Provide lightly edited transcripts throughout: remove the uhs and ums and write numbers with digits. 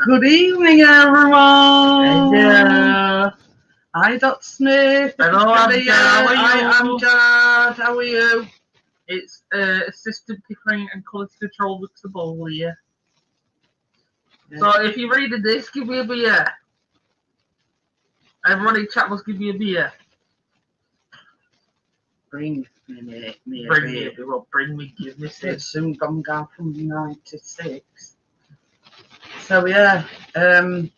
Good evening, everyone. Hello. Hi, Dr. Smith. Hello, I'm Jan. How are you? I'm Jan. How are you? It's assistant differing and quality control looks the ball here. Yeah. So if you're reading this, give me a beer. Everybody in chat must give me a beer. Bring me a beer. Well, bring me, give me It's soon gone down from 96. So yeah, I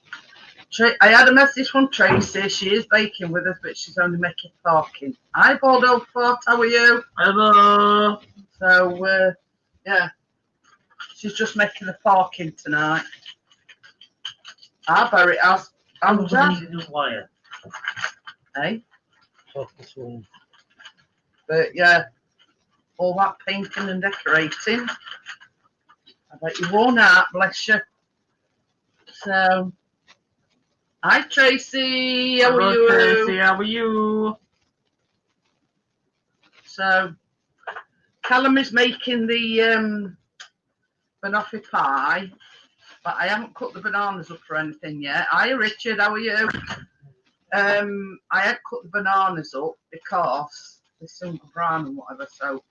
had a message from Tracy. She is baking with us, but she's only making parkin. Hi, Bordeaux Fort. How are you? Hello. So yeah, she's just making the parkin tonight. I bury it as I'm just wire. Hey. Focus one. But yeah, all that painting and decorating. I bet you're worn out, bless you. So, hi Tracy, how are you? Tracy, how are you? So, Callum is making the banoffee pie, but I haven't cut the bananas up or anything yet. Hi Richard, how are you? I had cut the bananas up because they're still brown and whatever. So,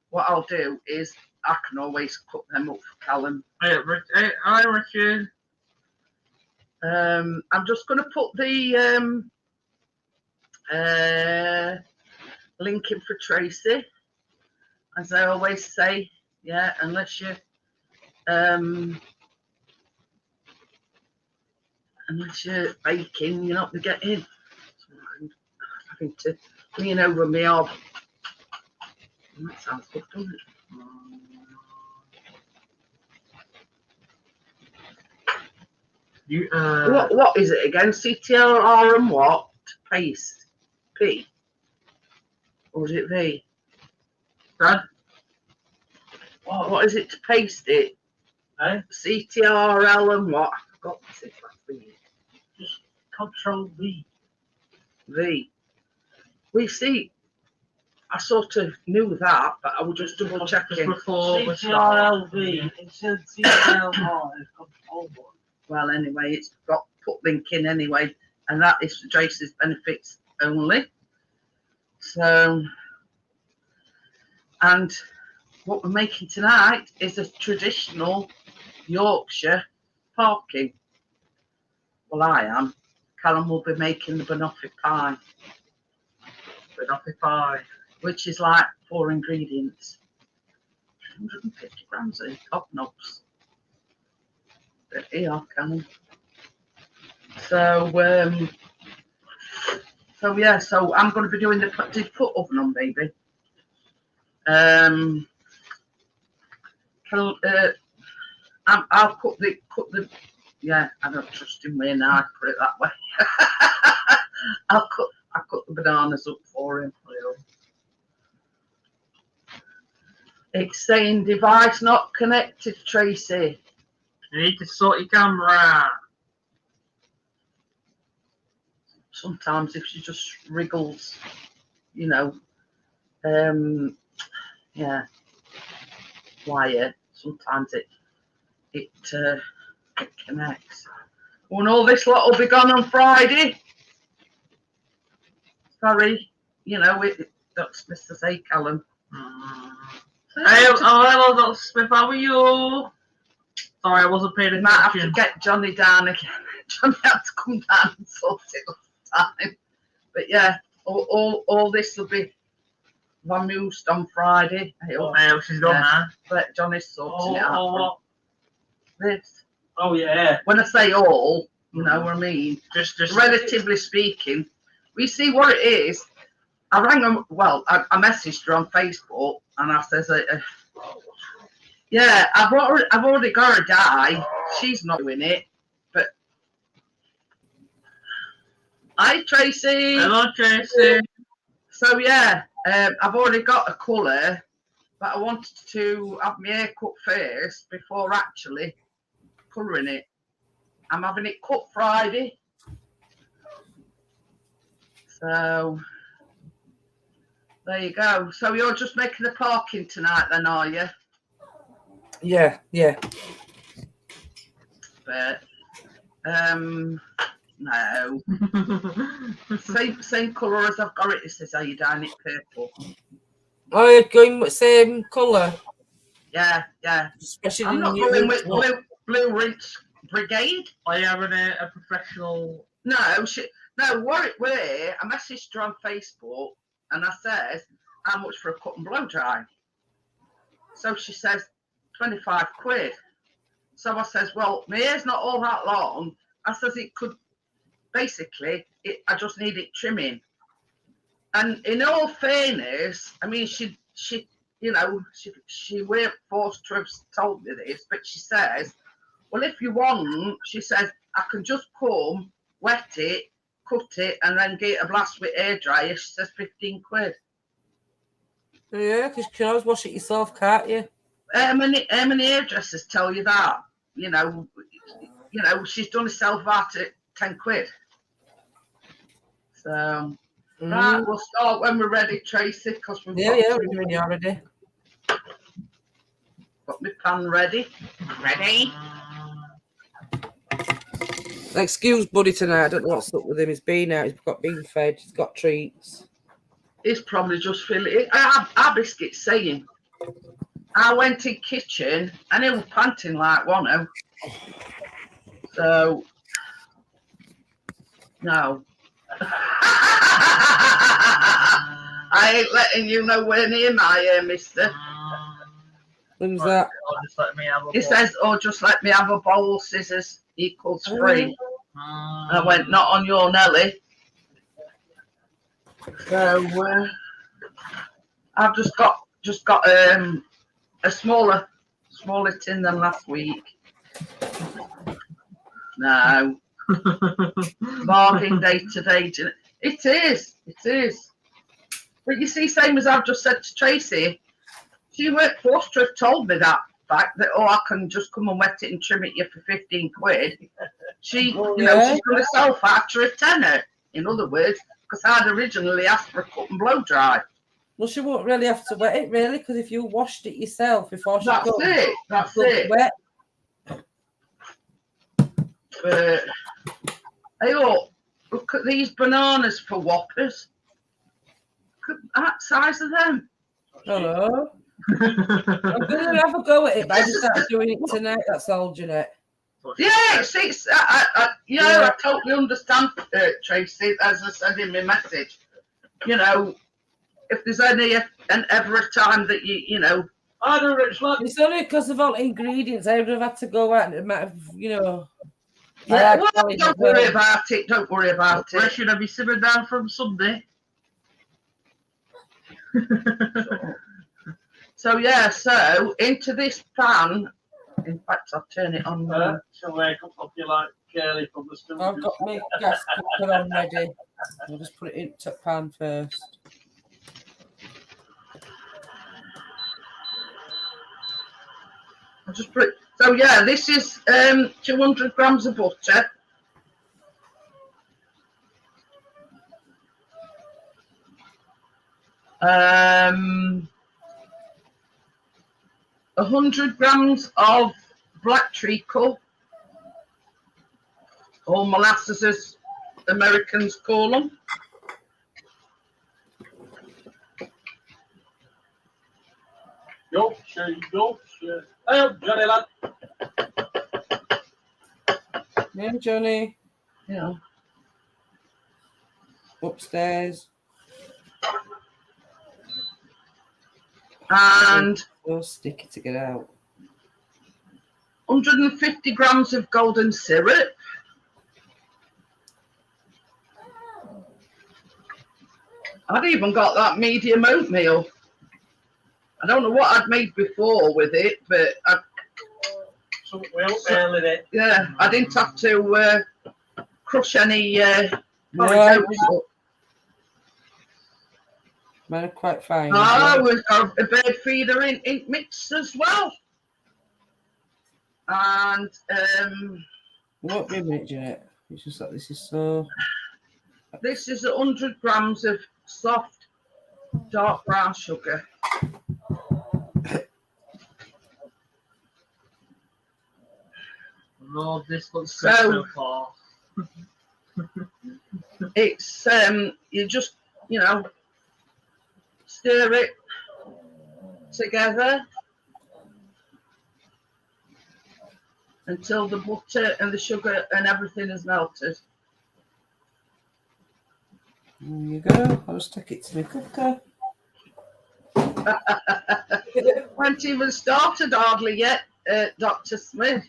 what I'll do is I can always cut them up for Callum. Hey, hi Richard. I'm just going to put the link in for Tracy, as I always say. Yeah, unless you're baking, you're not going to get in. So I'm having to lean over my hob. That sounds good, doesn't it? What is it again? CTR and what? Paste? P? Or is it V? Dad? What is it to paste it? Eh? CTRL and what? I forgot this is last week. Just Control V. V. We see. I sort of knew that, but I was just double checking. CTRLV. It said CTRL is Control one. Well, anyway, it's got put link in anyway, and that is for Tracy's benefits only. So, and what we're making tonight is a traditional Yorkshire parkin. Well, I am. Callum will be making the banoffee pie. Banoffee pie. Which is like 4 ingredients. 150 grams of top knobs. But here, Callum. So, yeah, so I'm going to be doing the put oven on, baby. I'll cut the yeah, I don't trust him way now, put it that way. I'll cut the bananas up for him. It's saying device not connected, Tracy. You need to sort your camera. Sometimes if she just wriggles, you know, yeah, wire, sometimes it connects. Oh, and all this lot will be gone on Friday. Sorry, you know, that's Mr. Say Callum. Hello, Dr. Smith, how are you? Sorry, I wasn't paying attention. Might have to get Johnny down again. Johnny had to come down and sort it last time. But yeah, all this will be vamoosed on Friday. She's done now. But Johnny's sorting it out. This. Oh yeah. When I say all, you know what I mean. Just relatively speaking, we see what it is. I rang them. Well, I messaged her on Facebook, and I says, "Yeah, I've already got a dye. She's not doing it, but." Hi, Tracy. Hello, Tracy. So yeah, I've already got a colour, but I wanted to have my hair cut first before actually colouring it. I'm having it cut Friday. So there you go. So you're just making the parkin tonight then, are you? Yeah. But No. Same colour as I've got it. It says iodine purple. Oh, you're going with same colour? Yeah, yeah. Especially I'm in not your going with rinse blue rinse brigade. Are you having a professional? No, what it were, I messaged her on Facebook and I says, how much for a cut and blow dry? So she says, 25 quid. So I says, well, my hair's not all that long. I says, it could, basically, I just need it trimming. And in all fairness, I mean, she weren't forced to have told me this, but she says, well, if you want, she says, I can just come, wet it, cut it, and then get a blast with air dryer. She says 15 quid. Yeah, because you can always wash it yourself, can't you? How many hairdressers tell you that? You know, she's done herself out at 10 quid. So, right, we'll start when we're ready, Tracy, because we've we're ready already. Got my pan ready. Ready? Excuse Buddy tonight. I don't know what's up with him. He's been out. He's been fed. He's got treats. He's probably just feeling it. Our biscuit's saying, I went in kitchen and he was panting like one. So, no. I ain't letting you nowhere near my ear, mister. When's that? Just let me have a He says, oh, just let me have a bowl, scissors equals free. I went, not on your Nelly. So, I've just got a smaller tin than last week. No. Bargain day today. It is. But you see, same as I've just said to Tracy, she weren't forced to have told me that fact that, oh, I can just come and wet it and trim it you for 15 quid. She, she's got herself after a tenner, in other words, because I'd originally asked for a cut and blow dry. Well, she won't really have to wet it, really, because if you washed it yourself before she That's it. Wet. Hey, look at these bananas for whoppers. Look at that size of them. Hello. I'm going to have a go at it, but I just started doing it tonight. That's all, Jeanette. Yeah, I totally understand, Tracy, as I said in my message. You know, if there's ever a time that you know. I don't know, it's only because of all ingredients. I would have had to go out and it might have, Yeah, well, don't worry about it. Don't worry about it. Where should I be simmered down from Sunday? So into this pan. In fact, I'll turn it on. Shall I up you like Curly from the studio? I've got my gas cooker on ready. I'll just put it into the pan first. I'll just put it. So this is 200 grams of butter. Um, 100 grams of Black Treacle, or molasses as Americans call them. Yorkshire. Hey up, Johnny lad. Yeah, Johnny. Yeah. Upstairs. And so sticky to get out. 150 grams of golden syrup. I'd even got that medium oatmeal. I don't know what I'd made before with it, but I didn't have to crush any porridge oats up. Mine are quite fine. We've got a bird feeder in mix as well. And won't be a minute, Jeanette. It's just like this is so. This is 100 grams of soft dark brown sugar. Lord, this looks good so far. It's you just, you know, stir it together until the butter and the sugar and everything is melted. There you go. I'll just take it to my cooker. Haven't even started hardly yet, Dr. Smith.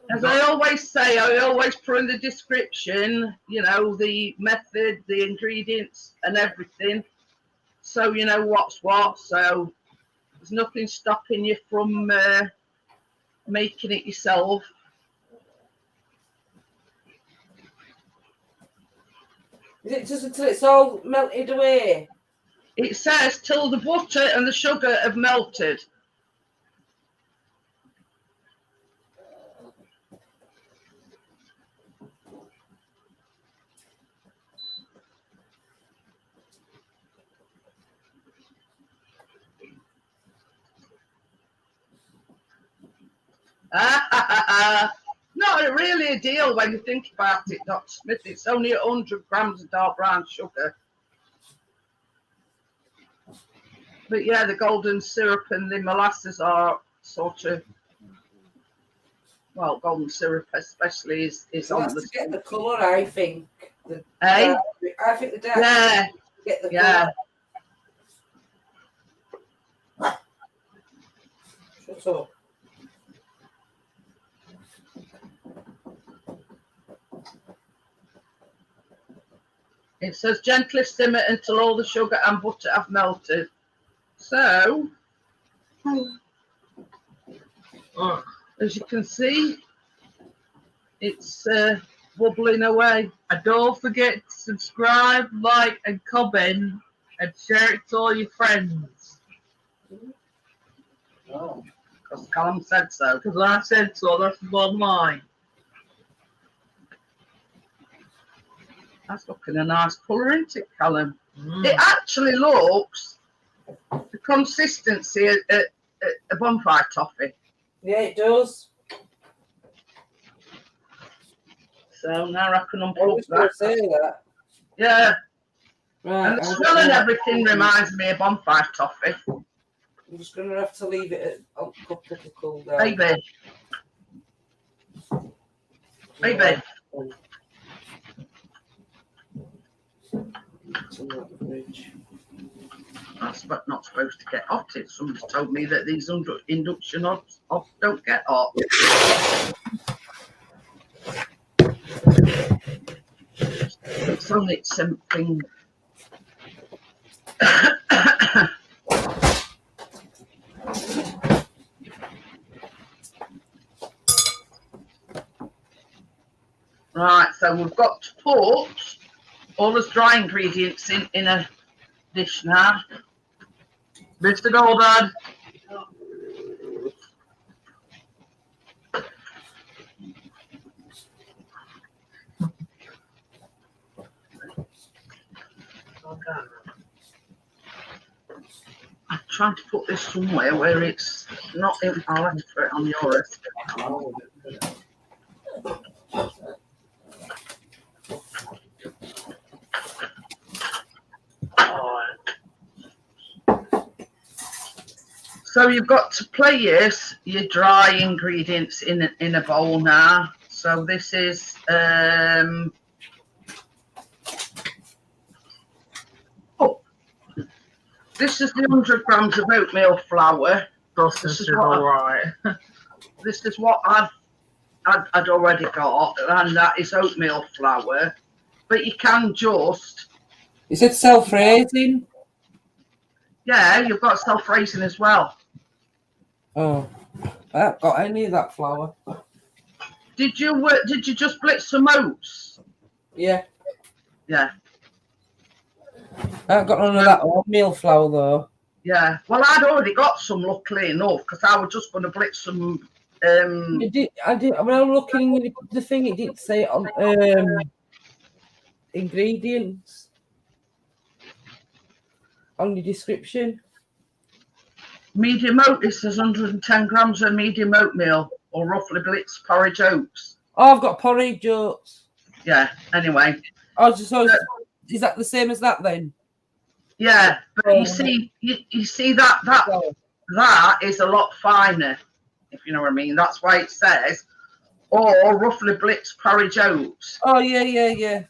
As I always say, I always put in the description, you know, the method, the ingredients and everything. So you know what's what. So there's nothing stopping you from making it yourself. Is it just until it's all melted away? It says till the butter and the sugar have melted. Not really a deal when you think about it, Dr. Smith. It's only 100 grams of dark brown sugar. But yeah, the golden syrup and the molasses are sort of, well, golden syrup especially is So on that's the to get the colour, I think. Eh? I think the dark Yeah, get the yeah. colour. Shut up. It says gently simmer until all the sugar and butter have melted. So, as you can see, it's bubbling away. And don't forget to subscribe, like, and comment, and share it to all your friends. Oh, because Callum said so. Because I said so, that's the bottom line. That's looking a nice colour, isn't it, Callum? Mm. It actually looks the consistency of a bonfire toffee. Yeah, it does. So now I can I unplug was going that. to say that. Yeah, Right. and the smell and everything reminds me of bonfire toffee. I'm just going to have to leave it on a couple to cool down. Baby. Baby. It's in that fridge. That's not supposed to get hot. Somebody's told me that these induction hobs don't get hot. It's only something. Right, so we've got to put all those dry ingredients in a dish now. Mr. Goldad. I'm trying to put this somewhere where it's not in. I'll have to put it on yours. So you've got to place your dry ingredients in a bowl now. So this is this is the 100 grams of oatmeal flour. This is alright. This is what I'd already got, and that is oatmeal flour. But you can just. Is it self-raising? Yeah, you've got self-raising as well. Oh, I haven't got any of that flour. Did you just blitz some oats? Yeah. Yeah. I haven't got none of that oatmeal flour though. Yeah. Well, I'd already got some, luckily enough, because I was just going to blitz some. I did. When I was looking at the thing, it didn't say it on ingredients on the description. medium oat. It says 110 grams of medium oatmeal or roughly blitzed porridge oats. Oh, I've got porridge oats. Yeah. Anyway. Oh, so is that the same as that then? Yeah, but you see that is a lot finer, if you know what I mean. That's why it says, or roughly blitzed porridge oats. Oh yeah.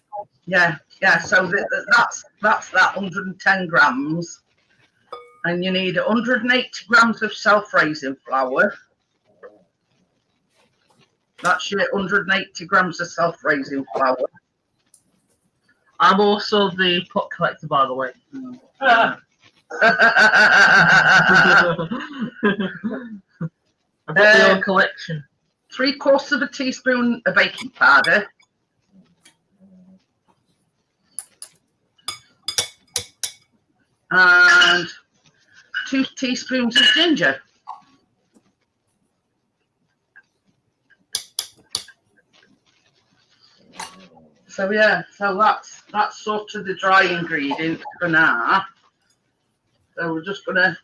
Yeah. So that's that 110 grams, and you need 180 grams of self-raising flour. That's your 180 grams of self-raising flour. I'm also the pot collector, by the way. I've got the old collection. 3/4 teaspoon of baking powder. And 2 teaspoons of ginger. So yeah, so that's sort of the dry ingredients for now. So we're just gonna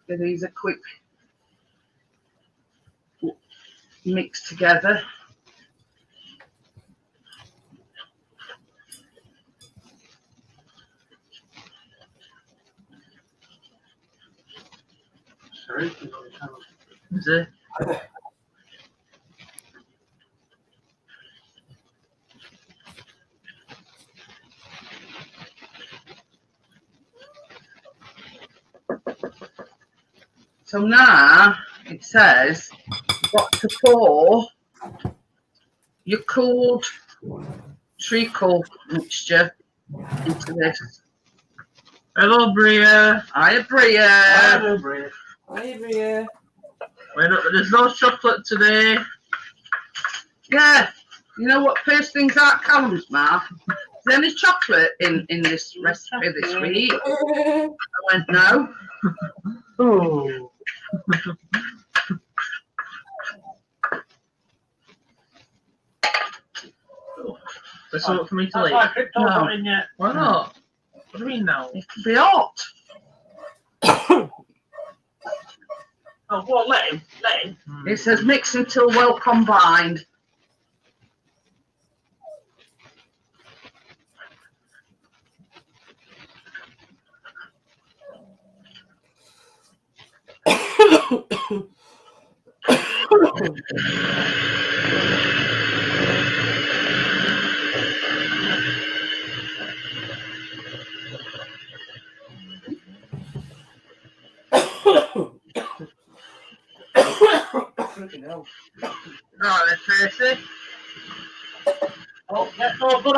give these a quick mix together. Sorry, is it? So now it says you've got to pour your cooled treacle mixture into this. Hello, Bria. Hiya, Bria. Hello, Bria. Hi, Bria. There's no chocolate today. Yeah, you know what? First things out Callum's mouth. Is there any chocolate in this recipe this week? I went, no. Oh. There's something for me to eat. No. Why not? What do you mean now? It can be hot. Oh, well, let him. It says mix until well combined. Alright, Tracy. Oh, that's all good.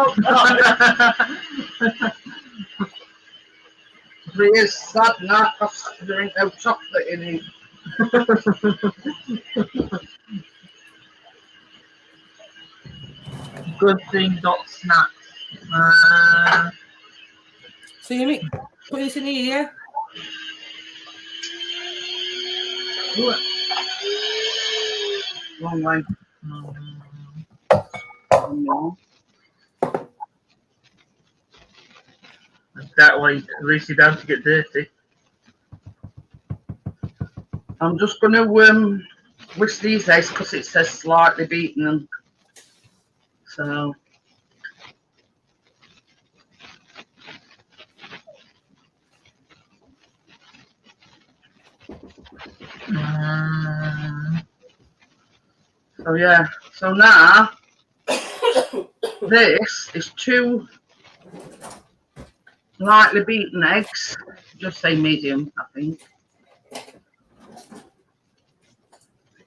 Bria's sad now because there ain't no chocolate in it. Good thing got snacks. So you put this in here, yeah? Long way. That way, at least you don't get dirty. I'm just going to whisk these eggs because it says slightly beaten them. So. So yeah, so now this is 2 lightly beaten eggs, just say medium, I think.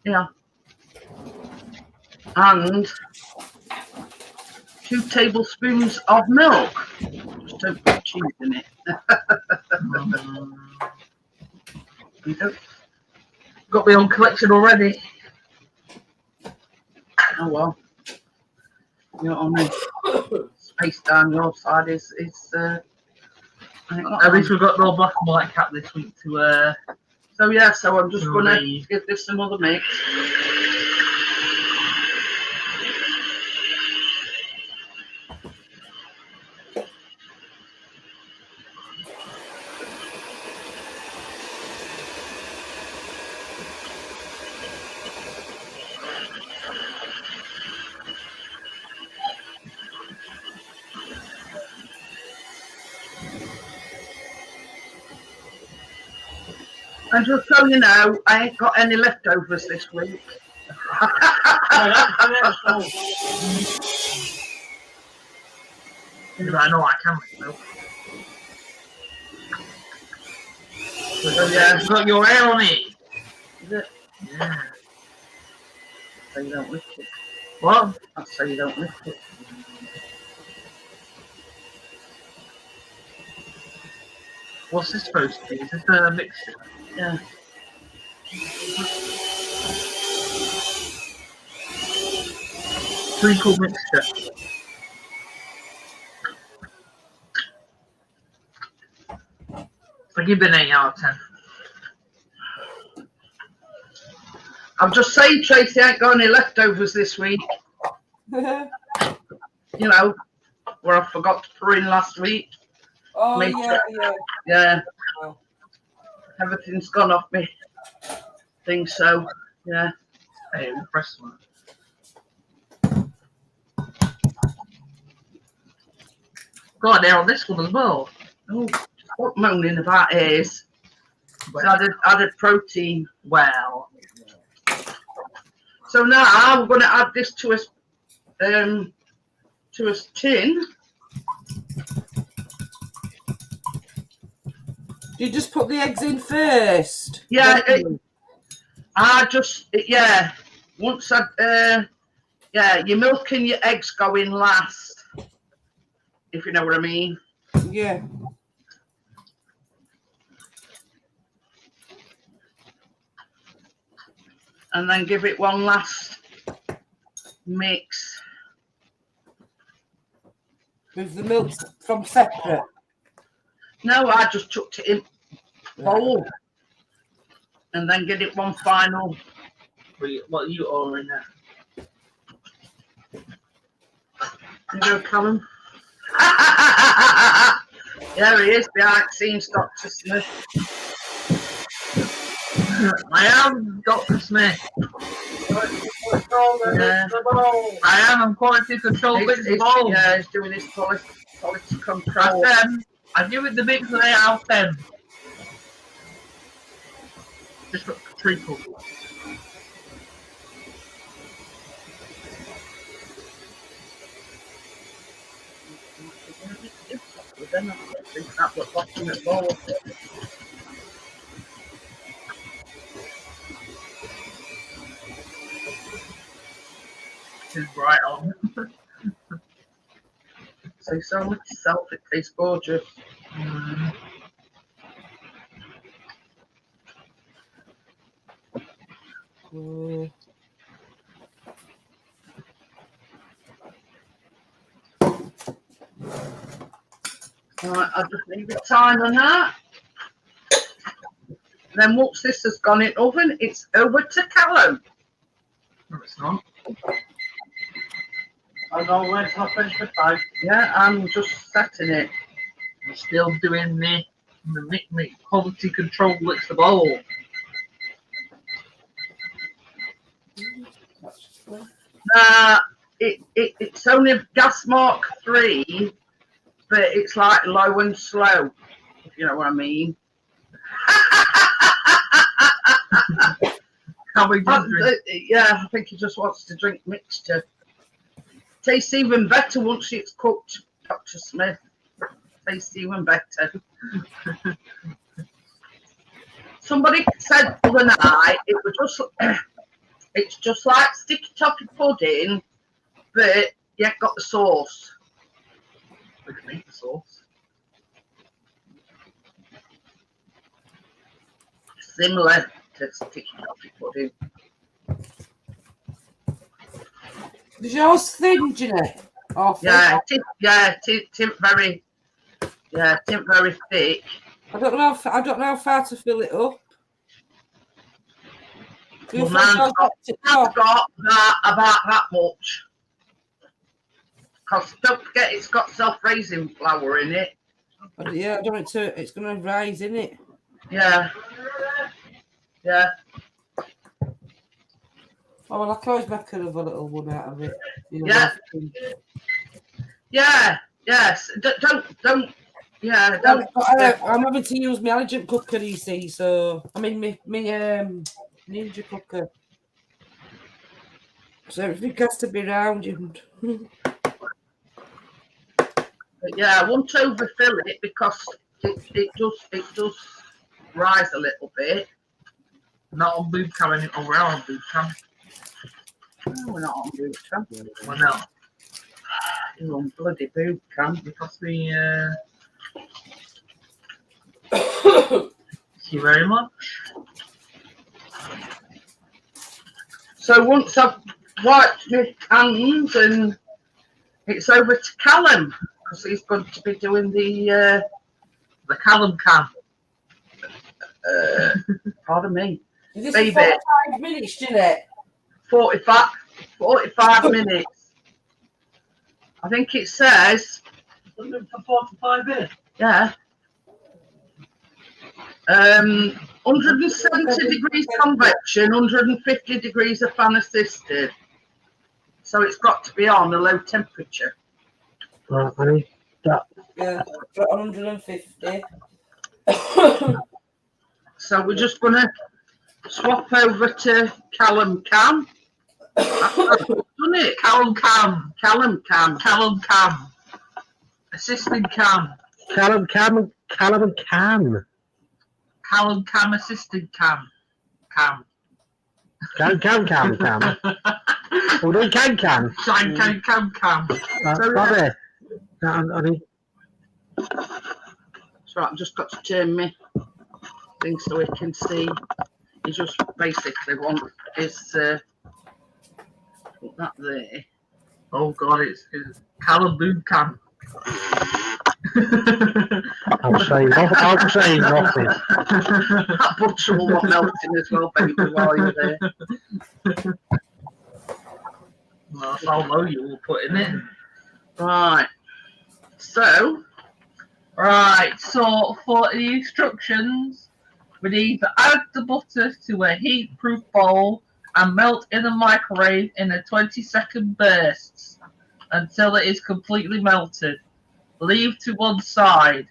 Yeah. And 2 tablespoons of milk. Just don't put cheese in it. Got my own collection already. Oh well. You know what I mean? Space down your side is At least we've got no black and white cat this week to so yeah, so I'm just gonna give this another mix. And just so you know, I ain't got any leftovers this week. I know I can myself. So yeah, It's got your hair on it. is it? Yeah. So you don't lift it. What? That's so you don't lift it. What's this supposed to be? Is this a mixture? Yeah. Treacle mixture. I give it an 8 out of 10. I'm just saying, Tracy ain't got any leftovers this week. You know, where I forgot to put in last week. Oh, Me yeah, yeah. Yeah. Oh. Everything's gone off me. Think so. Yeah. Hey, press one. Got there on this one as well. Oh, stop moaning about hairs. So I did protein. Well, So now we're going to add this to a tin. You just put the eggs in first. Yeah, yeah. Once your milk and your eggs go in last, if you know what I mean. Yeah. And then give it one last mix. With the milk from separate. No, I just chucked it in bowl. And then get it one final. what you are in there? You go, Callum. There he is, behind the scenes, Dr. Smith. I am Dr. Smith. Yeah. I am on quality control. Yeah, he's doing his quality control. I give it the mix of 8 out of 10. Just for treacle. It's right on. Say so much yourself, it tastes gorgeous. Right, I'll just leave it time on that. Then once this has gone in oven, it's over to Callum. No, it's not. I'll go away till I finish the pie. Yeah, I'm just setting it. I'm still doing the quality control licks the bowl. It's only gas mark 3, but it's like low and slow, if you know what I mean. Can't we just drink? Yeah, I think he just wants to drink mixture. Tastes even better once it's cooked, Dr. Smith. Tastes even better. Somebody said the other night it was just it's just like sticky toffee pudding, but you ain't got the sauce. We can make the sauce. Similar to sticky toffee pudding. Is yours thin, Jeanette? Or thick? Yeah, it isn't very thick. I don't know how far to fill it up. Well, mine's got about that much. Because don't forget, it's got self-raising flour in it. Yeah, I don't want it to. It's going to rise, isn't it? Yeah. Yeah. Oh, well, I can always make another little one out of it. You know, Yeah. Yeah. Yes. Don't. Yeah, I'm having to use my elegant cooker, you see. So I mean, my ninja cooker. So everything has to be round. but yeah, I won't overfill it because it does rise a little bit. Not on boob cam anymore. We're on boob cam. No, we're not on boot camp. Well, no. You're on bloody boot camp. Because we, thank you very much. So once I've wiped my hands and it's over to Callum because he's going to be doing the Callum cam. pardon me. Is this Baby. 45 minutes, Jeanette? 45 minutes. I think it says For 45 minutes. yeah. 170 degrees convection, 150 degrees of fan assisted. So it's got to be on a low temperature. Right, honey. That. Yeah, 150. So we're just going to swap over to Callum Cam. Done it? Callum cam. Callum Cam. Callum cam. Assistant cam. Callum Cam. Callum cam. Assistant cam. Cam. Cam. We're doing can. Cam. Cam. Bobby. Honey. So I've just got to turn my thing so we can see. You just basically want is put that there. Oh God, it's Callum boob cam. I'm saying nothing. That butter will want melting as well, baby, while you're there. Well, that's how low you will put in it. Right. So for the instructions, we need to add the butter to a heat-proof bowl and melt in the microwave in a 20-second bursts until it is completely melted. Leave to one side.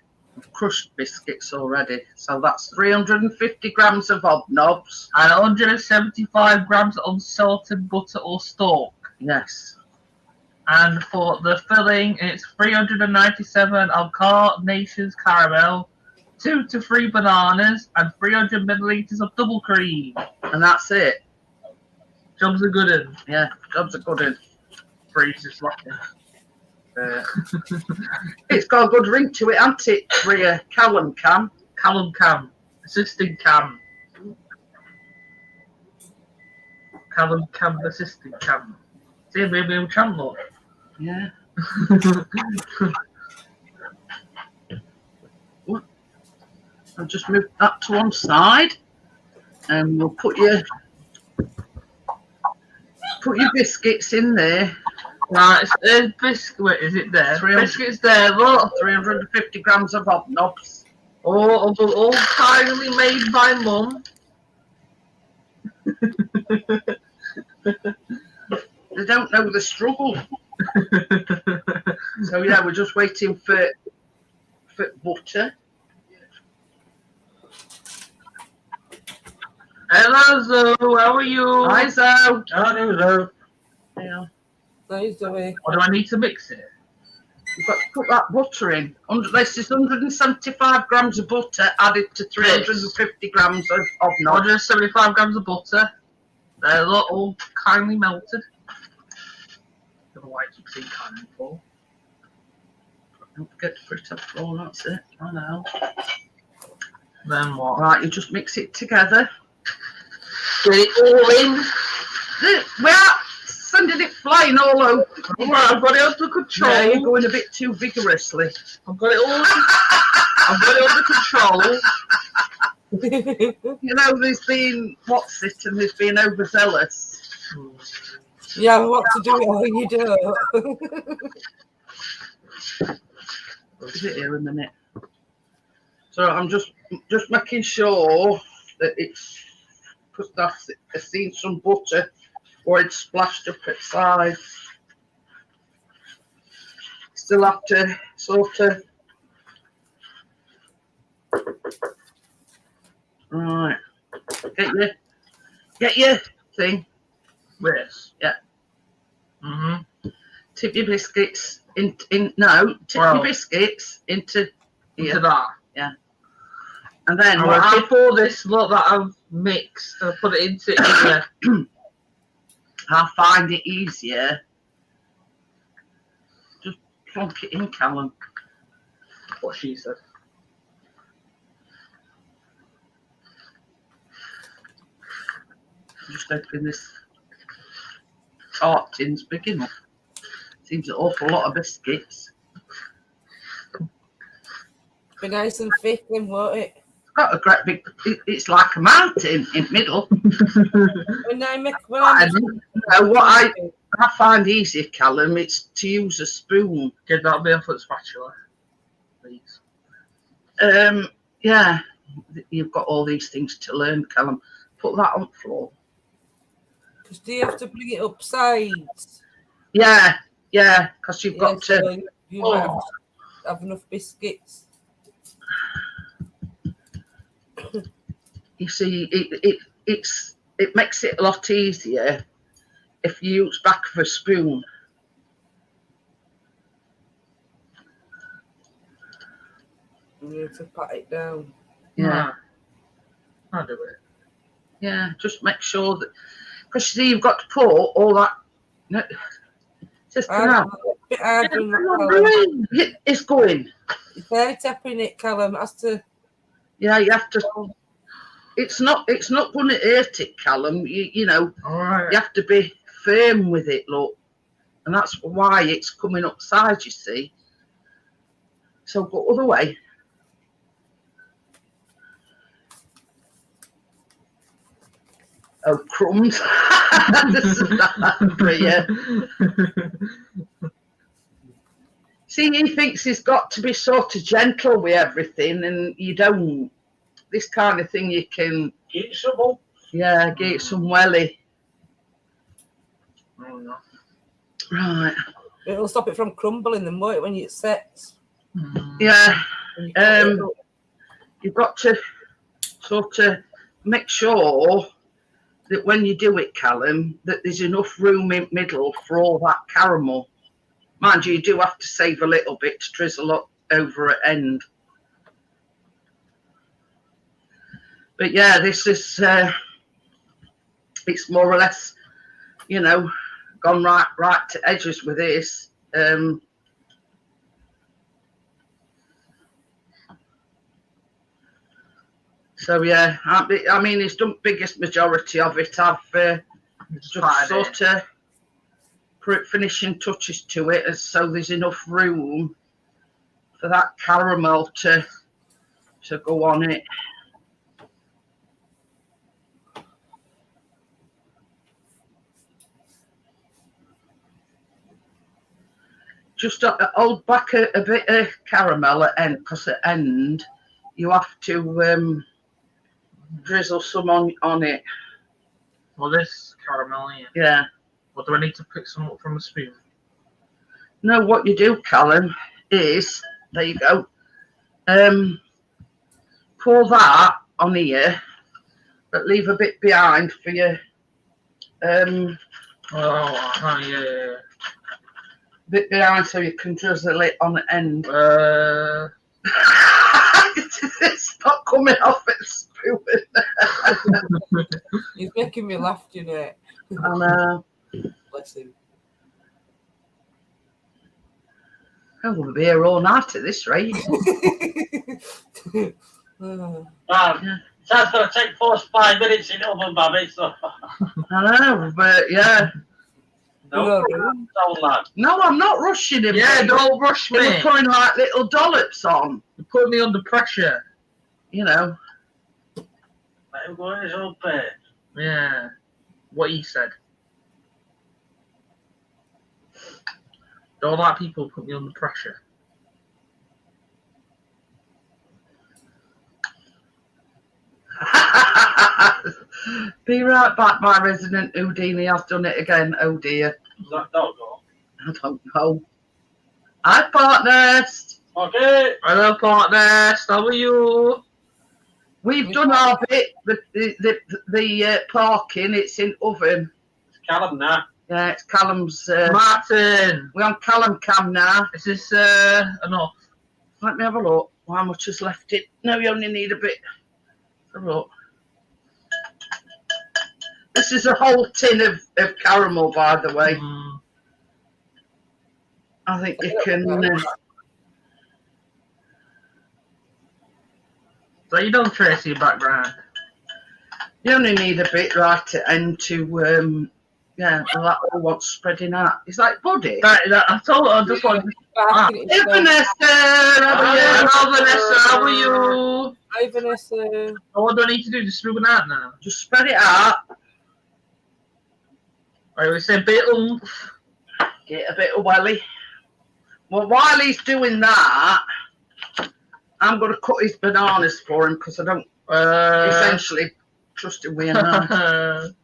crushed biscuits already. So that's 350 grams of hobnobs. And 175 grams of unsalted butter or stalk. Yes. And for the filling, it's 397 of Carnation's caramel, 2 to 3 bananas, and 300 millilitres of double cream. And that's it. Jobs are good in. Yeah, jobs are good in. Freeze is slapping. It's got a good ring to it, hasn't it, Rhea? Callum Cam. Callum Cam. Assistant Cam. Callum Cam, assistant Cam. See, maybe I'm Cam, look. Yeah. I'll just move that to one side, and we'll put your biscuits in there. Right, biscuit, is it there? Biscuits there, look. 350 grams of hobnobs. All kindly made by Mum. They don't know the struggle. So yeah, we're just waiting for butter. Hello, Zoe. How are you? Hi, Zoe. Hello, Zoe. Yeah. Nice away. Or do I need to mix it? You've got to put that butter in. This is 175 grams of butter added to 350 grams of hobnobs. 175 grams of butter. They're all kindly melted. Otherwise, you see kindly fall. Don't forget to put it up floor, that's it. I know. Then what? Right, you just mix it together. Get it all in. We are sending it flying all over. Right, I've got it under control. Yeah, you're going a bit too vigorously. I've got it all. I've got it under control. You know, there's been and there's been overzealous. Yeah, what to do or you do. Is it here a minute? So I'm just making sure that it's, because I've seen some butter or it's splashed up at sides. Still have to sort of Right. Get your thing. This. Yeah. Tip your biscuits tip your biscuits into here. Into that. Yeah. And then before this lot that I've mixed, I'll put it into here. I find it easier. Just plonk it in, Callum. What she said. Just open this tart tin's big enough. Seems an awful lot of biscuits. Be nice and thick then, won't it? It's got a great big. It's like a mountain in the middle. What I find easier, Callum, it's to use a spoon. Get that barefoot spatula, please. Yeah, you've got all these things to learn, Callum. Put that on the floor. Because do you have to bring it up sides? Yeah, because you've got to. So you might have enough biscuits. You see, it makes it a lot easier if you use back of a spoon. You need to pat it down. Yeah. I'll do it. Yeah, just make sure that, because you see, you've got to put all that. Just it's going. If they're tapping it, Callum has to. Yeah, you have to. It's not going to hurt it, Callum. You know, all right. You have to be firm with it, look, and that's why it's coming upside. You see. So go other way. Oh, crumbs. See, he thinks he's got to be sort of gentle with everything, and you don't. This kind of thing you can... Get some. Yeah, get some welly. Oh, no. Right. It'll stop it from crumbling then, won't it, when it sets? Yeah. You've got to sort of make sure that when you do it, Callum, that there's enough room in the middle for all that caramel. Mind you do have to save a little bit to drizzle up over at end. But yeah, this is, it's more or less, you know, gone right to edges with this. So yeah, I mean, it's done biggest majority of it. I've just sort of put finishing touches to it, so there's enough room for that caramel to go on it. Just hold back a bit of caramel at end, because at end you have to drizzle some on it. Well, this caramel here. Yeah. What do I need to pick some up from a spoon? No, what you do, Callum, is there you go. Pour that on here, but leave a bit behind for your. Yeah. Bit behind so you can drizzle it on the end. It's not coming off its spoon. He's making me laugh, Jeanette. I know. Bless him. We'll be here all night at this rate. That's going to take 4 to 5 minutes in the oven, Babby. So. I know, but yeah. No, No, I'm not rushing him. Yeah, don't rush me. We're putting like little dollops on. You put me under pressure. You know. Let him go in his own pace. Yeah. What he said. Don't like people put me under pressure. Be right back, my resident Houdini has done it again. Oh dear. Is that doggo? I don't know. Hi, partners. Okay. Hello, partners. How are you? We've done our bit. The parking, it's in oven. It's Callum now. Yeah, it's Callum's. Martin, We're on Callum cam now. is this enough? Let me have a look. How much has left it? No, you only need a bit. Have a look. This is a whole tin of caramel, by the way. Mm. I think you can. So you don't trace your background. You only need a bit right at end to. Yeah, well, that all wants spreading out. It's like body. I told her I just wanted. Hey, Vanessa, how are you? Hello, Vanessa. How are you? Hi, Vanessa. Oh, what do I need to do? Just spread it out now. Just spread it out. Right, we say bit oomph. Get a bit of welly. Well, while he's doing that, I'm going to cut his bananas for him because I don't essentially trust him with a knife.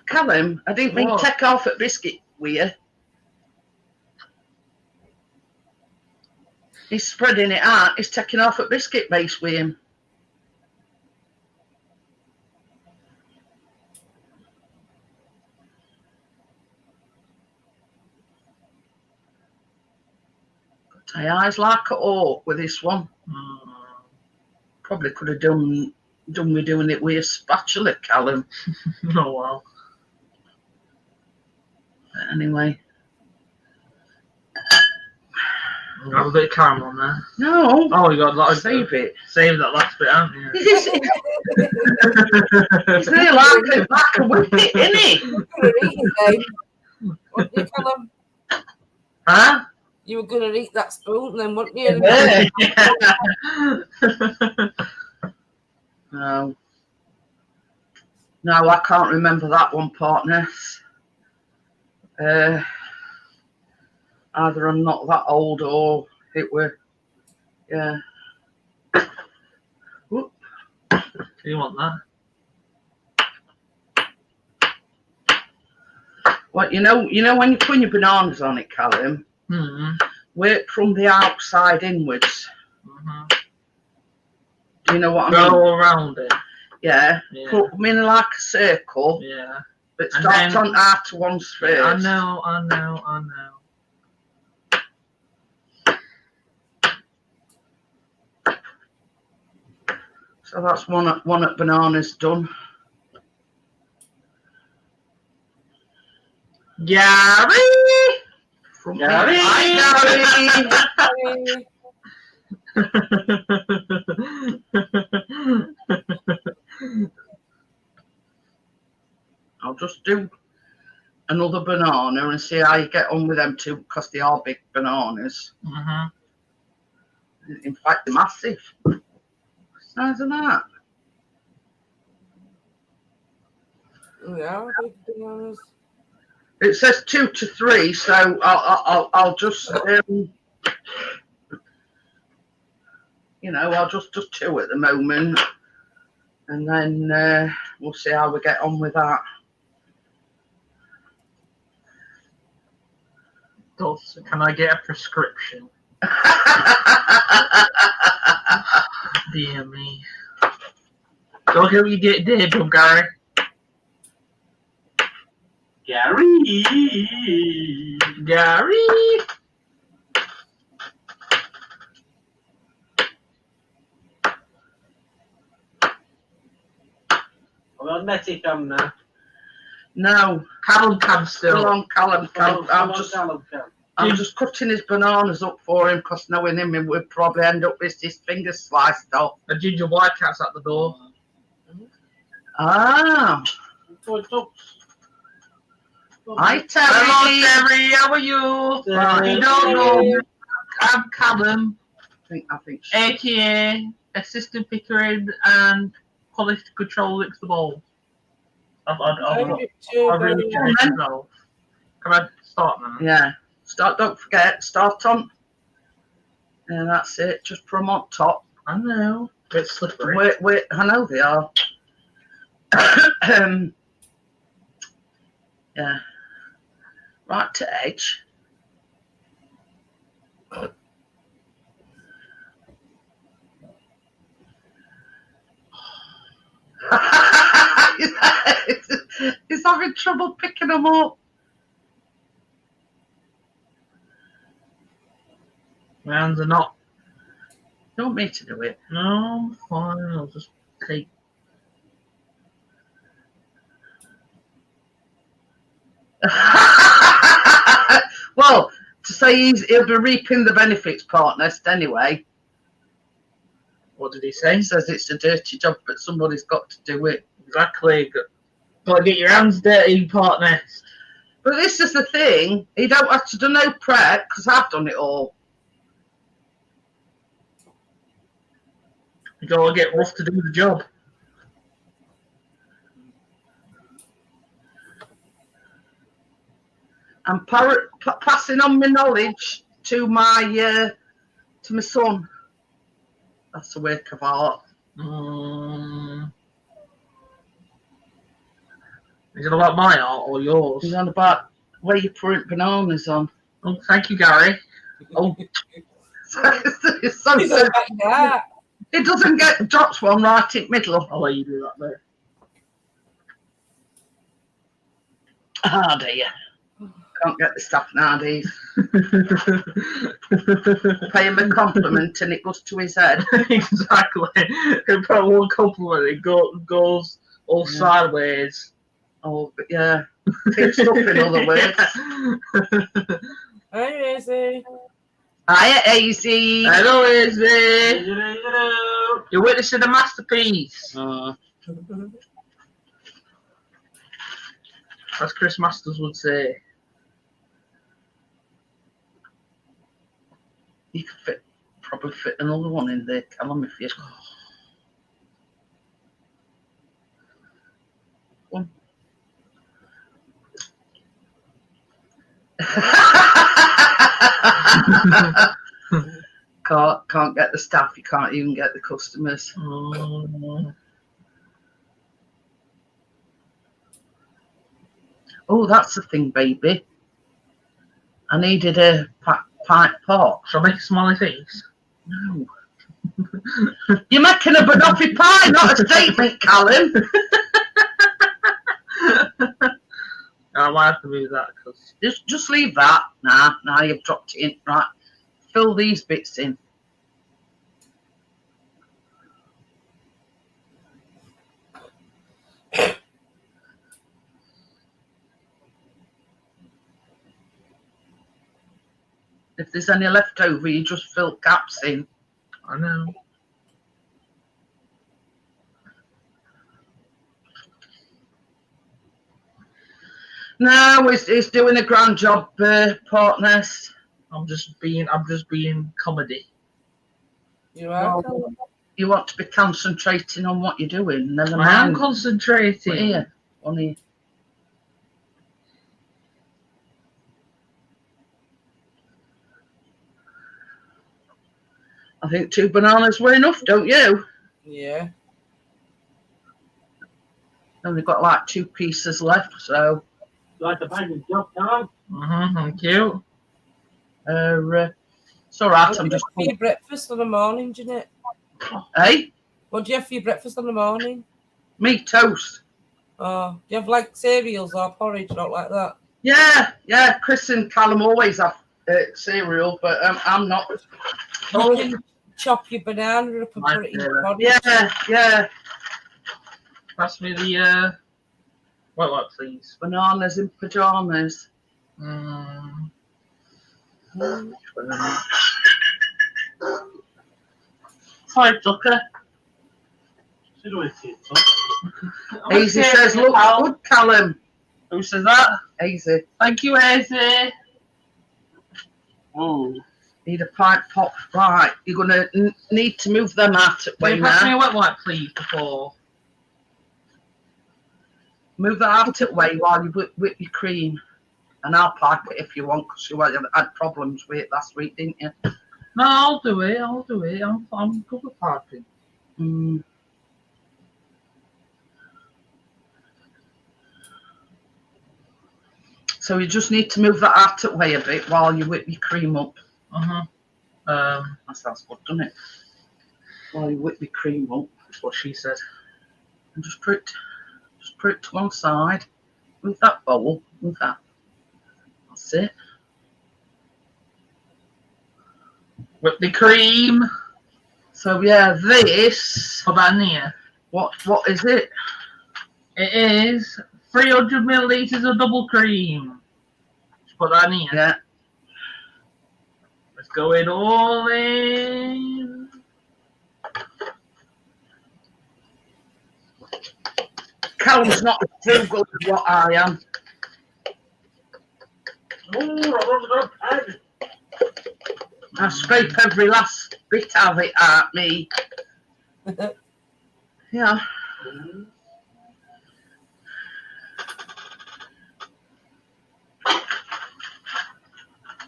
Callum, I didn't mean What? take off at biscuit with you. He's spreading it out. He's taking off at biscuit base with him. My eyes like a hawk with this one. Probably could have done with doing it with a spatula, Callum. Oh wow. But anyway. Got a bit of caramel on there. No. Oh, you got that. Save it. Save that last bit, haven't you? It's really like a back and whip it, isn't it? You were going to eat it, Dave. What do you call them? Huh? You were going to eat that spoon then, weren't you? Yeah. No. No, I can't remember that one, partners. Either I'm not that old or it were, yeah. Whoop. Do you want that? What you know when you put your bananas on it, Callum, work from the outside inwards. Do you know what I mean? Go around it. Yeah. Yeah. Put them in like a circle, Yeah. but And start then- on outer ones first. Yeah, I know. So that's one at bananas done. Gary! From Gary! Hi, Gary. I'll just do another banana and see how you get on with them two because they are big bananas. In fact, they're massive. What size of that? Yeah, big bananas. It says 2 to 3, so I'll just I'll just do 2 at the moment, and then we'll see how we get on with that. Dulce, can I get a prescription? Dear me. Don't get what you get there, Bill Gary. Gary! Gary! I'm on Netty Cam now. No, Callum can still still. on Callum. Callum Cam. I'm just cutting his bananas up for him because knowing him, he would probably end up with his fingers sliced off. A ginger white cat's at the door. Ah, hi Terry. Hello, Terry. How are you? You don't know. I'm Callum, I think aka Assistant Pickering and Quality Control licks the ball. I've really changed myself. Can I start now? Yeah. Start. Don't forget. Start on. And that's it. Just put them on top. I know. It's slippery. Wait. I know they are. Yeah. Right to edge. He's having trouble picking them up. My hands are not. You want me to do it? No, I'm fine. I'll just take. Well, to say he'll be reaping the benefits, Partnest, anyway. What did he say? He says it's a dirty job, but somebody's got to do it. Exactly. Got to get your hands dirty, partner. But this is the thing. You don't have to do no prep, because I've done it all. You got to get rough to do the job. I'm passing on my knowledge to my son. That's a work of art. Is it about my art or yours? He's on about where you put bananas on. Oh, thank you, Gary. Oh, His son He's said like that. he doesn't get drops one right in the middle. I'll let you do that there. Ah, dear. Can't get the stuff nowadays. Pay him a compliment and it goes to his head. Exactly. If I one compliment, it goes all sideways. Oh, but yeah. Tipped up, in other words. Hi, Izzy. Hiya, AZ. Hello, Izzy. Hello. You're witnessing a masterpiece. As Chris Masters would say. You could probably fit another one in there, Callum, if you... One. can't get the staff, you can't even get the customers. Oh, that's the thing, baby. I needed a pint pot. Shall I make a smiley face? No. You're making a banoffee pie, not a statement, Callum. I might have to move that because Just leave that. Nah, you've dropped it in. Right. Fill these bits in. If there's any left over, you just fill gaps in. I know. No, he's doing a grand job, Partners. I'm just being comedy. You are. You want to be concentrating on what you're doing. Never I am mind. concentrating. Here, on here. I think 2 bananas were enough, don't you? Yeah. Only got like 2 pieces left, so. Like a bag of job, Callum. Thank you. It's all right. What I'm do you just. have for your breakfast in the morning, Jeanette? Hey, What do you have for your breakfast in the morning? me toast. Oh, do you have like cereals or porridge, not like that? Yeah. Chris and Callum always have cereal, but I'm not. You can chop your banana up and put it in your porridge. Yeah. Pass me the what, please? Bananas in pajamas. Hi, Tucker. Easy says, look good, Callum. Who says that? Easy. Thank you, Izzy. Oh. Need a pipe pot. Right, you're going to need to move them out of the way Can you pass me now. a wet wipe, please, before? Move that out of the way while you whip your cream. And I'll pipe it if you want, because you had problems with it last week, didn't you? No, I'll do it. I'm good with piping. So you just need to move that out of the way a bit while you whip your cream up. That sounds good, doesn't it? While you whip your cream up. That's what she said. And just put it to one side. Move that bowl. Move that. That's it. Whip the cream. So yeah, this. Put that in here. What is it? It is 300 millilitres of double cream. Just put that in here. Yeah. Let's go in all in. Callum's not as frugal as what I am. I scrape every last bit of it out me. Yeah.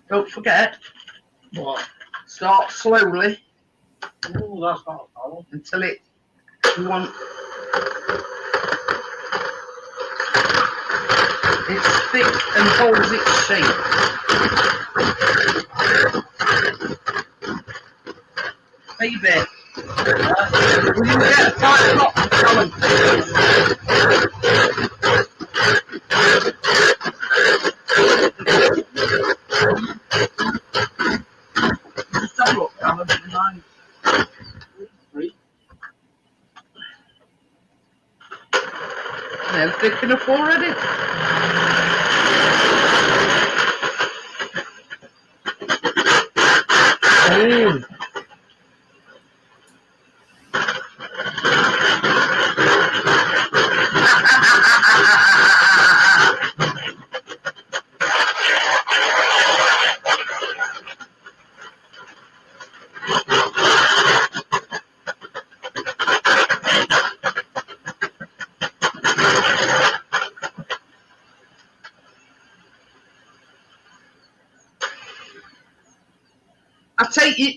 Don't forget, What? start slowly Oh, that's not a problem. until you want it's thick and holds its shape. Baby, will you get 5 o'clock, Callum, please? Just have a look, Callum, in mind. They're thick enough already. Oh.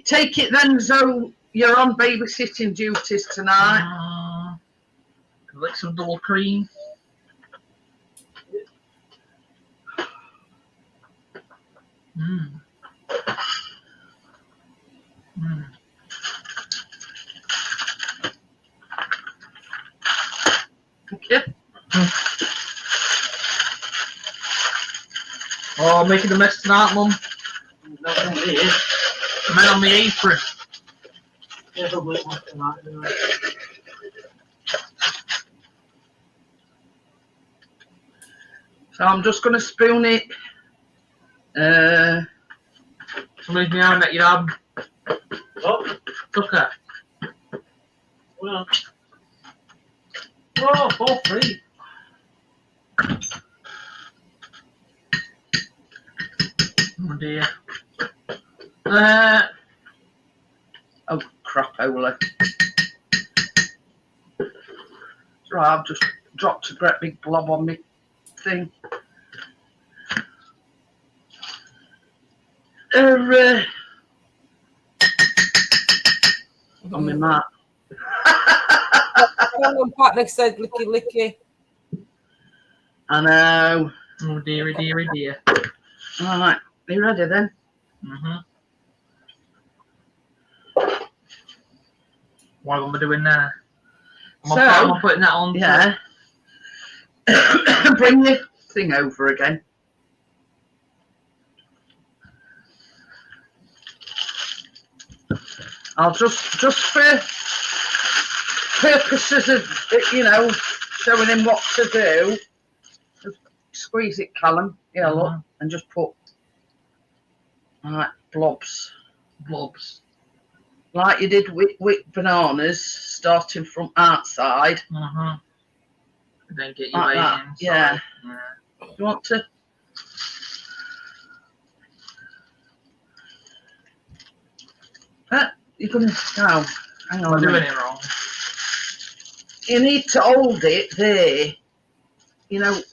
Take it then, so you're on babysitting duties tonight. Lick some double cream. Okay. Oh, making a mess tonight, Mum. Nothing here. Man on the apron. Yeah, but wait one tonight. So I'm just going to spoon it. Somebody's behind that you have. Oh, Tucker. well. Oh, 4-3. Oh dear. Oh, crapola. So I've just dropped a great big blob on me thing. On my mat. Someone partner said licky licky. I know. Oh dearie, dearie, dear. Right, are you ready then? What am I doing now? So, I'm putting that on. Yeah. Bring your thing over again. I'll just for purposes of, showing him what to do, just squeeze it, Callum. Yeah, look, and just put blobs. Blobs. Like you did with bananas, starting from outside. Then get your Like way that. inside. Yeah. You want to? You're going to go. Hang on. I'm doing it wrong. You need to hold it there.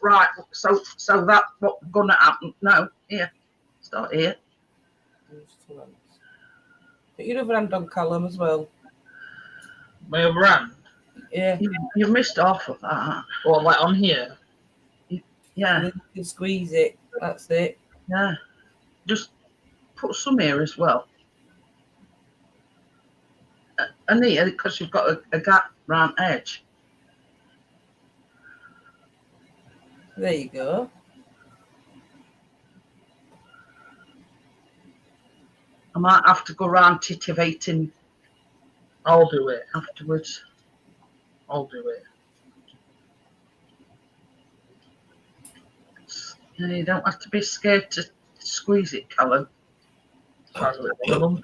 Right. So that what's going to happen. No, here. Start here. Put your other hand on Callum as well. My other hand? Yeah. You missed half of that. Or like on here? Yeah. And then you can squeeze it. That's it. Yeah. Just put some here as well. And here, because you've got a gap round edge. There you go. I might have to go round titivating I'll do it. afterwards. I'll do it. Yeah, you don't have to be scared to squeeze it, Callum. Sounds a bit lumpy.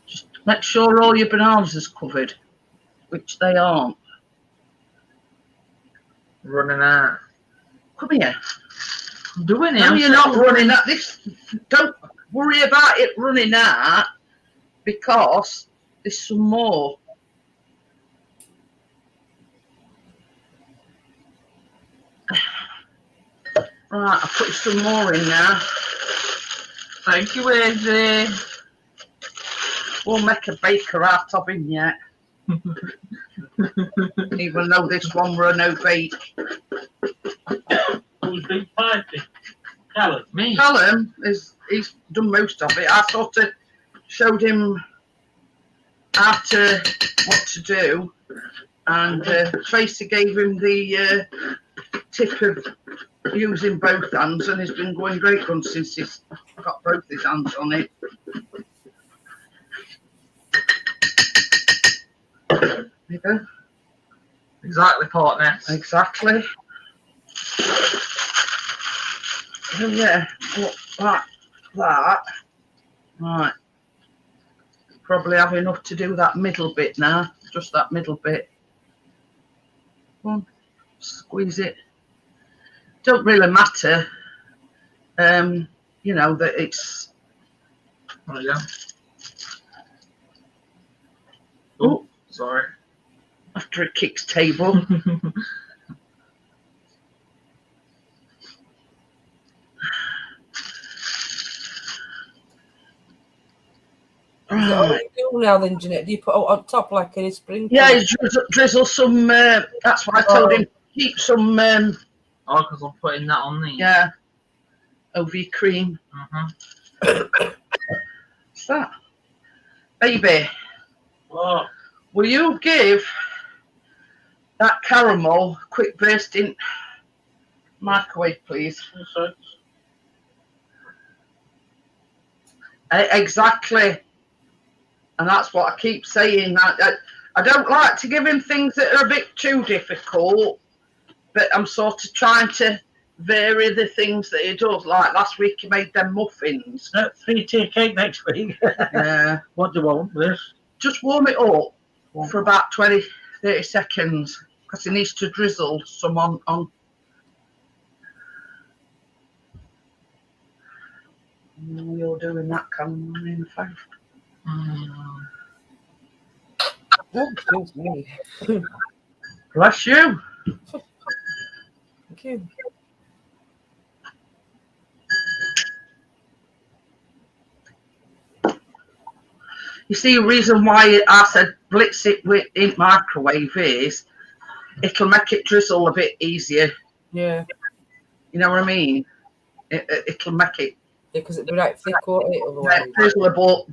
Just make sure all your bananas is covered, which they aren't. Running out. Come here. I'm doing it. No, I'm you're not settled. running out. This, don't worry about it running out, because there's some more. Right, I'll put some more in now. Thank you, Izzy. We'll make a baker out of him yet. Even though this one were a no bake. Who's been fighting? Callum. Me. Callum, he's done most of it. I sort of showed him what to do, and Tracy gave him the tip of using both hands, and he's been going great guns since he's got both his hands on it. There you go. Exactly, partner. Exactly. Oh yeah, like that. Right. Probably have enough to do that middle bit now. Just that middle bit. Come on, squeeze it. Don't really matter. You know that it's. There you go. Oh, Sorry. after it kicks table. What do you do now then, Jeanette? Do you put it on top like in a sprinkle? Yeah, drizzle some. That's what I told him. Keep some. Oh, because I'm putting that on the. Yeah. Over your cream. What's that? Baby, Oh, will you give that caramel a quick burst in microwave, please? so Exactly. And that's what I keep saying. I don't like to give him things that are a bit too difficult, but I'm sort of trying to vary the things that he does. Like last week he made them muffins. 3-tier cake next week. Yeah. What do you want? This? Just warm it up for about 20, 30 seconds because he needs to drizzle some on. You're doing that, Callum, in the phone. Oh, excuse me. Bless you. Thank you. You see, the reason why I said blitz it in microwave is it'll make it drizzle a bit easier. Yeah. You know what I mean? It'll make it Because it'd be right thick, won't it? Otherwise. drizzleable.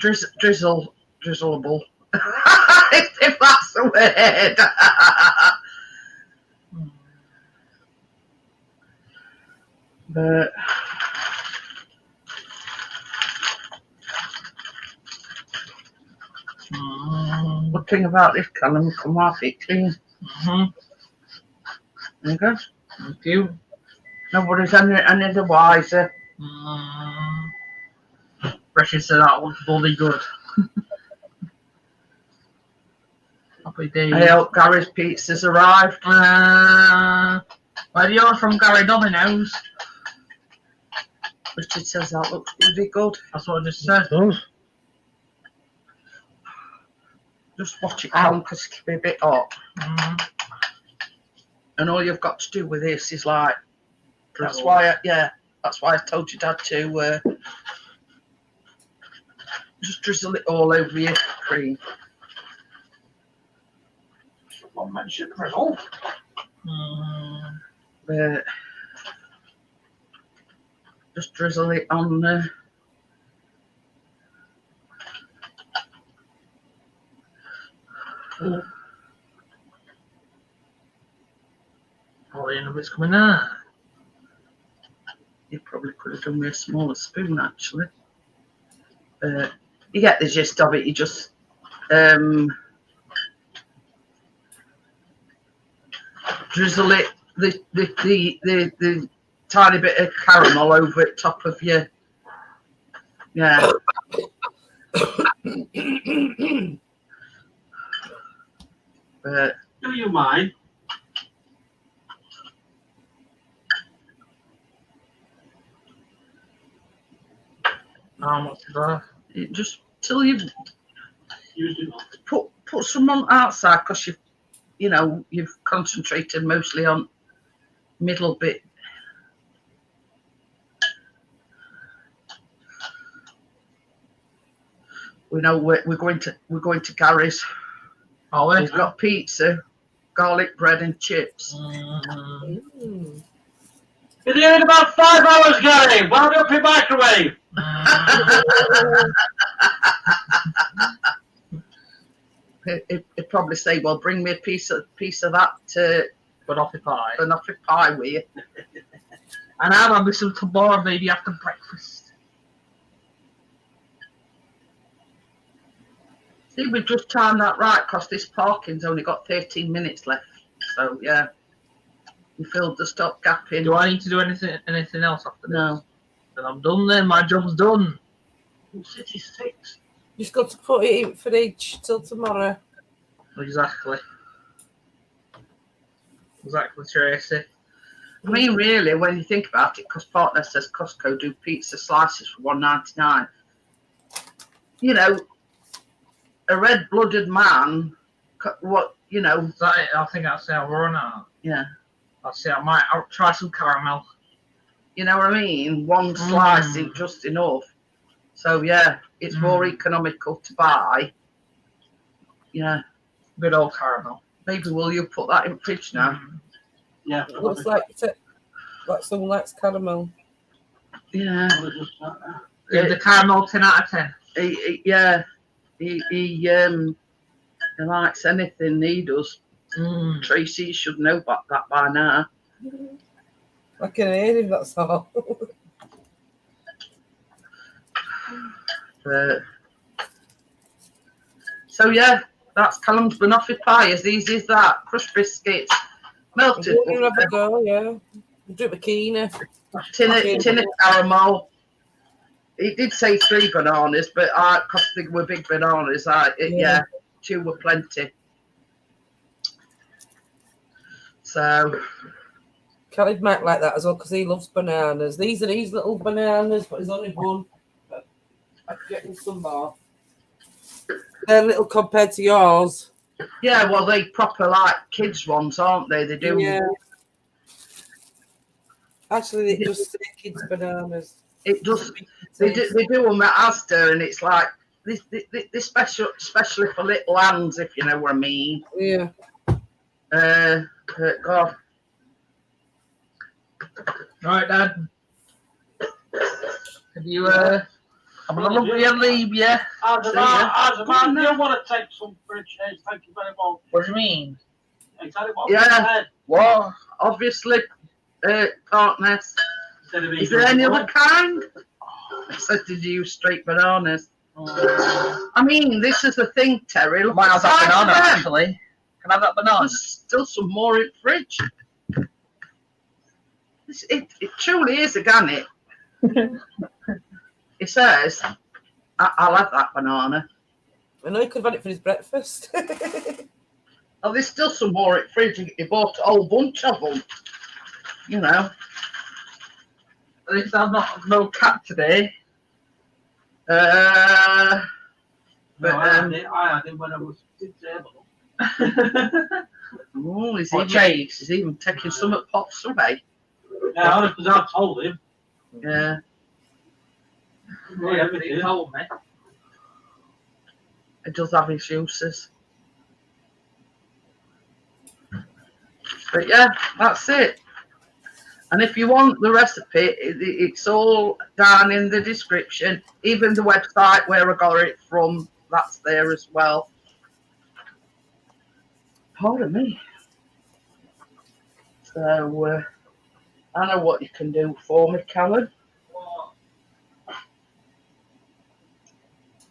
If that's the word. But good thing about this, Callum, come off it clean. There you go. Thank you. Nobody's any the wiser. Precious said that looks bloody good. Happy days. I hope Gary's pizza's arrived. Where yours from, Gary Domino's? Richard says that looks really good. That's what I just said. Just watch it come because it can be a bit hot. And all you've got to do with this is like, that's why I told your dad to just drizzle it all over your cream. One mention drizzle. But just drizzle it on there. barely enough it's coming out. You probably could have done with a smaller spoon, actually. You get the gist of it. You just drizzle it, the tiny bit of caramel over it, top of your, yeah. Do you mind? How much is that? Just till you Usually not. put some on outside, because you've concentrated mostly on middle bit. We know we're going to Gary's. Are we? He's got pizza, garlic bread and chips. You're there in about 5 hours, Gary. Wound up your microwave. He'd probably say, well, bring me a piece of that Banoffee pie. banoffee pie with you. And I'll have some tomorrow, maybe after breakfast. See, we've just timed that right, because this parking's only got 13 minutes left. So, yeah. You filled the stopgap in. Do I need to do anything else after this? No. Then I'm done then. My job's done. City 6. Just got to put it in fridge till tomorrow. Exactly. Exactly, Tracy. I mean, really, when you think about it, because partner says Costco do pizza slices for $1.99. You know, a red-blooded man, what, Is that it? I think that's how we're on out. yeah. I'll see. I'll try some caramel. You know what I mean? One slice is just enough. So, yeah, it's more economical to buy. Yeah. Good old caramel. Maybe will you put that in fridge now? Yeah. It looks like someone likes caramel. Yeah. Give the caramel 10 out of 10. He likes anything, he does. Tracy should know about that by now. I can hear him, that's all. So yeah, that's Callum's banoffee pie. As easy as that. Crushed biscuits, melted We'll have a butter, go, yeah. Do a bikini. tin of caramel. He did say 3 bananas, but because they were big bananas, yeah, 2 were plenty. So Caleb might like that as well because he loves bananas. These are these little bananas, but there's only one. But I'm getting some more. They're little compared to yours. yeah, well, they proper like kids ones, aren't they? They do. Yeah. Actually, they just say kids bananas. It does. They do them at Asda, and it's like this especially for little hands, if you know what I mean. Yeah. God. Right, Dad. Have you have a lovely leave, yeah? As a man, you want to take some fridge eggs? Thank you very much. What do you mean? Exactly what Yeah. we said. What? Obviously, partners. Instead of Is there any other kind? I said, did you use straight bananas? I mean, this is the thing, Terry. Look, Might have that at banana, them. actually. Can I have that banana? There's still some more in the fridge. It truly is a gannet. It says, I'll have that banana. I know he could have had it for his breakfast. Oh, there's still some more in the fridge. He bought a whole bunch of them. You know. At least I've not no cat today. But I had it when I was disabled. oh, he's even taking some at Pops away. Yeah, honest, because I told him. Yeah. Yeah, he told me. It does have its uses. But yeah, that's it. And if you want the recipe, it's all down in the description. Even the website where I got it from, that's there as well. Pardon me. So I know what you can do for me, Callum.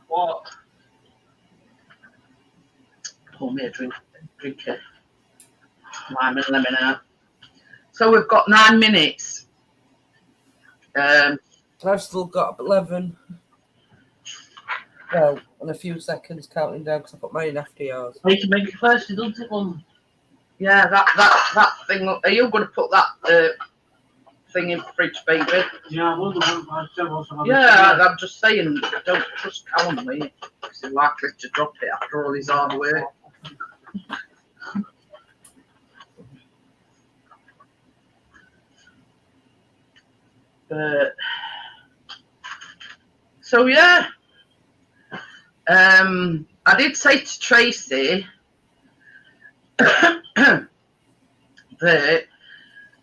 What? Pour me a drink it. Lime and lemon out. So we've got 9 minutes. I've still got 11. Well, and a few seconds counting down because I've got mine in after yours. You can make it first, doesn't it, Mum? Yeah, that thing. Are you going to put that thing in the fridge, baby? Yeah, I wonder what I Yeah, I'm just saying, don't trust Callum, mate. He's likely to drop it after all his hard work. So yeah, I did say to Tracy that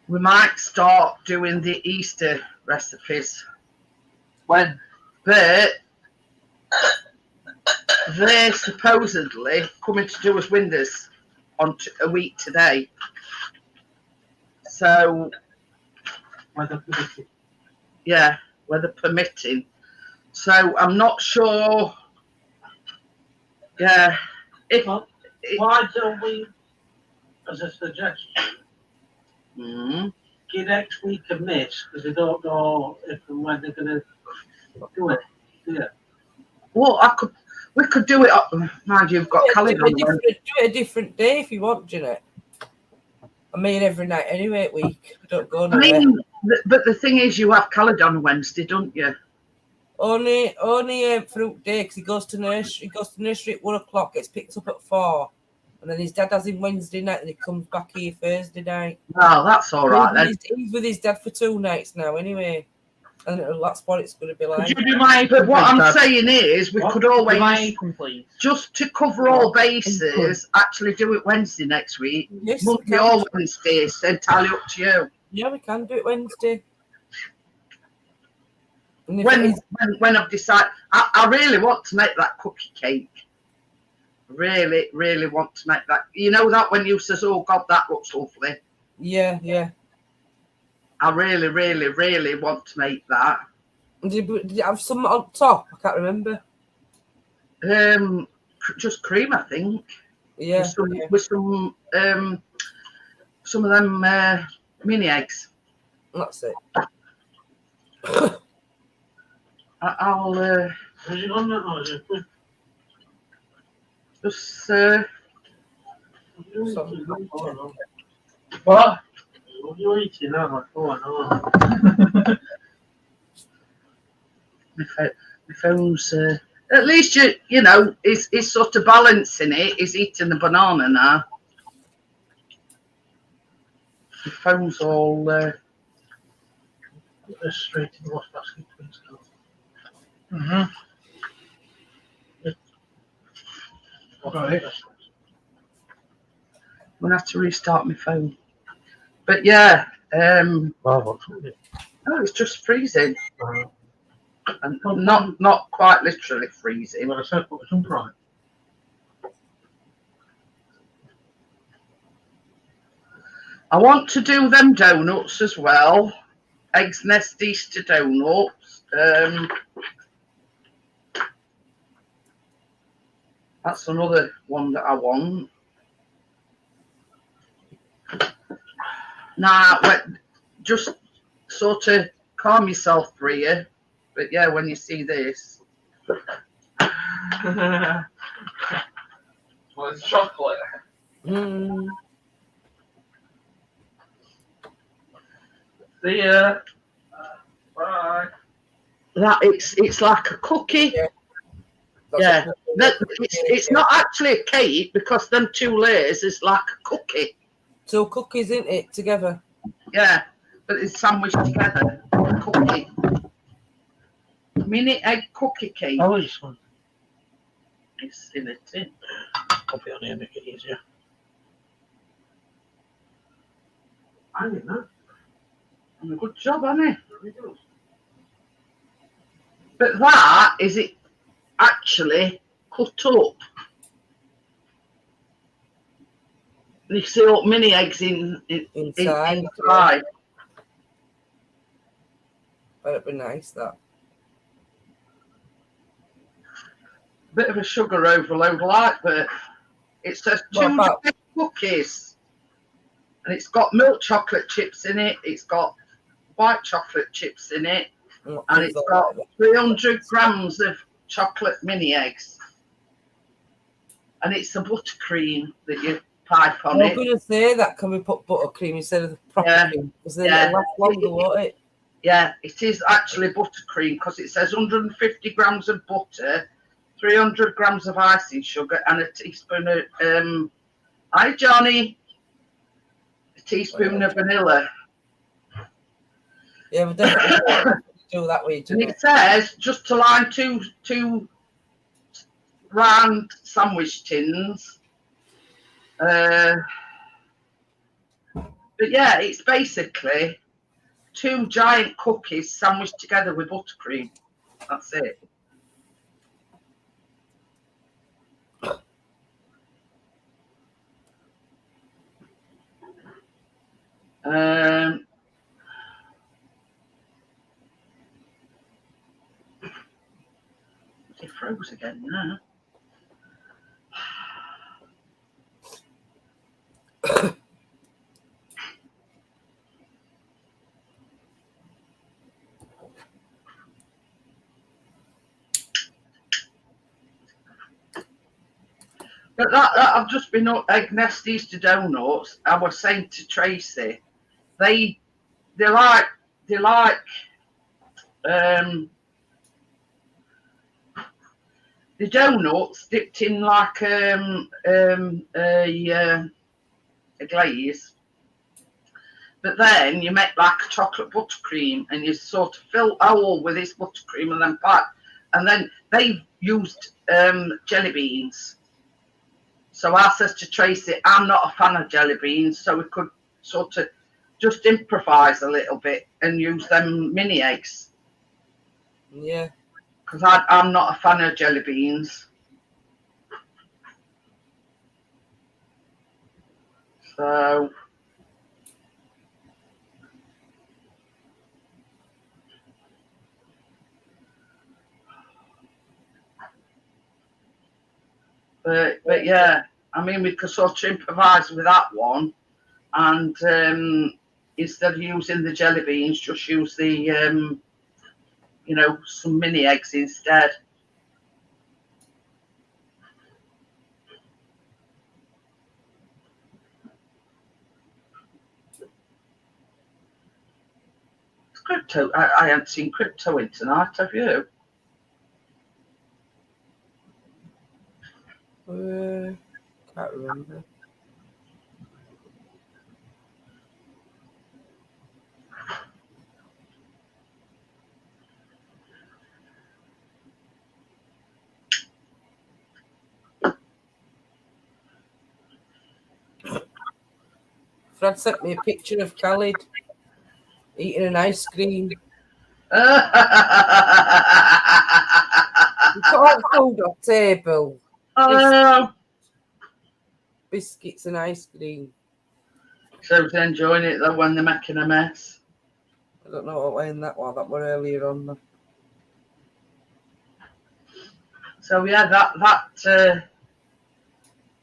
we might start doing the Easter recipes. When? But they're supposedly coming to do us windows on a week today. So, yeah, weather permitting. So I'm not sure. Yeah, if why don't we, as a suggestion, give next week a miss because they don't know if and when they're going to do it. Yeah. Well, we could do it up. Mind you, you've got calendar on. Do it a different day if you want, Jeanette. I mean, every night anyway, at week. We don't go nowhere. I mean, but the thing is, you have calendar on Wednesday, don't you? Only fruit day because he goes to nursery. He goes to nursery at 1 o'clock. Gets picked up at 4, and then his dad has him Wednesday night, and he comes back here Thursday night. Oh, that's all right then. He's with his dad for 2 nights now, anyway, and that's what it's going to be like. Could you do my But what I'm saying is, we could always, please? just to cover all bases, actually do it Wednesday next week. Yes, Monday or Wednesday, it's entirely up to you. Yeah, we can do it Wednesday. When I've decided, I really want to make that cookie cake. Really, really want to make that. You know that when you says, "Oh God, that looks lovely." Yeah, yeah. I really, really, really want to make that. Did you have some on top? I can't remember. Just cream, I think. Yeah. With some of them mini eggs. That's it. I'll Is it on that or is it? just What? You're eating that much. my phone's at least you know is sort of balancing it. Is eating the banana now. My phone's all Straight in the wash basket, please. Right. I'm gonna have to restart my phone. But yeah, Oh, it's just freezing. And not quite literally freezing. well, I said put some pride. I want to do them donuts as well. Eggs Nest Easter donuts. That's another one that I want. Now, just sort of calm yourself, Bria. But yeah, when you see this. Well, it's chocolate. See ya. Bye. That it's like a cookie. Yeah. It's not actually a cake because them 2 layers is like a cookie. 2 cookies, isn't it, together? Yeah, but it's sandwiched together. Cookie. Mini egg cookie cake. Oh, this one. It's in a tin. Pop it on here, make it easier. I didn't know. Good job, hasn't it? But that is it actually cut up. You see all mini eggs Inside. inside. That'd be nice, that. Bit of a sugar overload, like, but it says What 2 about- giant cookies, and it's got milk chocolate chips in it. It's got white chocolate chips in it, and it's got 300 grams of chocolate mini eggs, and it's the buttercream that you pipe on I was it. going to say that, can we put buttercream instead of the proper Yeah. cream? Because then Yeah. it'll last longer, won't it? Yeah, it is actually buttercream because it says 150 grams of butter, 300 grams of icing sugar, and a teaspoon of hi Johnny, a teaspoon of vanilla. Yeah, we definitely do that way, And Jeanette. it says just to line two round sandwich tins. But yeah, it's basically 2 giant cookies sandwiched together with buttercream. That's it. It froze again now. But that I've just been up egg nesties to donuts. I was saying to Tracy, they're like the donuts dipped in like a glaze, but then you make like a chocolate buttercream and you sort of fill all with this buttercream and then pack, and then they've used jelly beans. So I says to Tracy, I'm not a fan of jelly beans, so we could sort of just improvise a little bit and use them mini eggs. Yeah. Because I'm not a fan of jelly beans. So but yeah, I mean we could sort of improvise with that one, and instead of using the jelly beans, just use the some mini eggs instead. Crypto, I haven't seen crypto in tonight, have you? Can't remember. Fred sent me a picture of Khalid eating an ice cream. We put out food on table. Oh, Biscuits and ice cream. so he's enjoying it though when they're making a mess. I don't know what way in that one. That one earlier on. So yeah, that.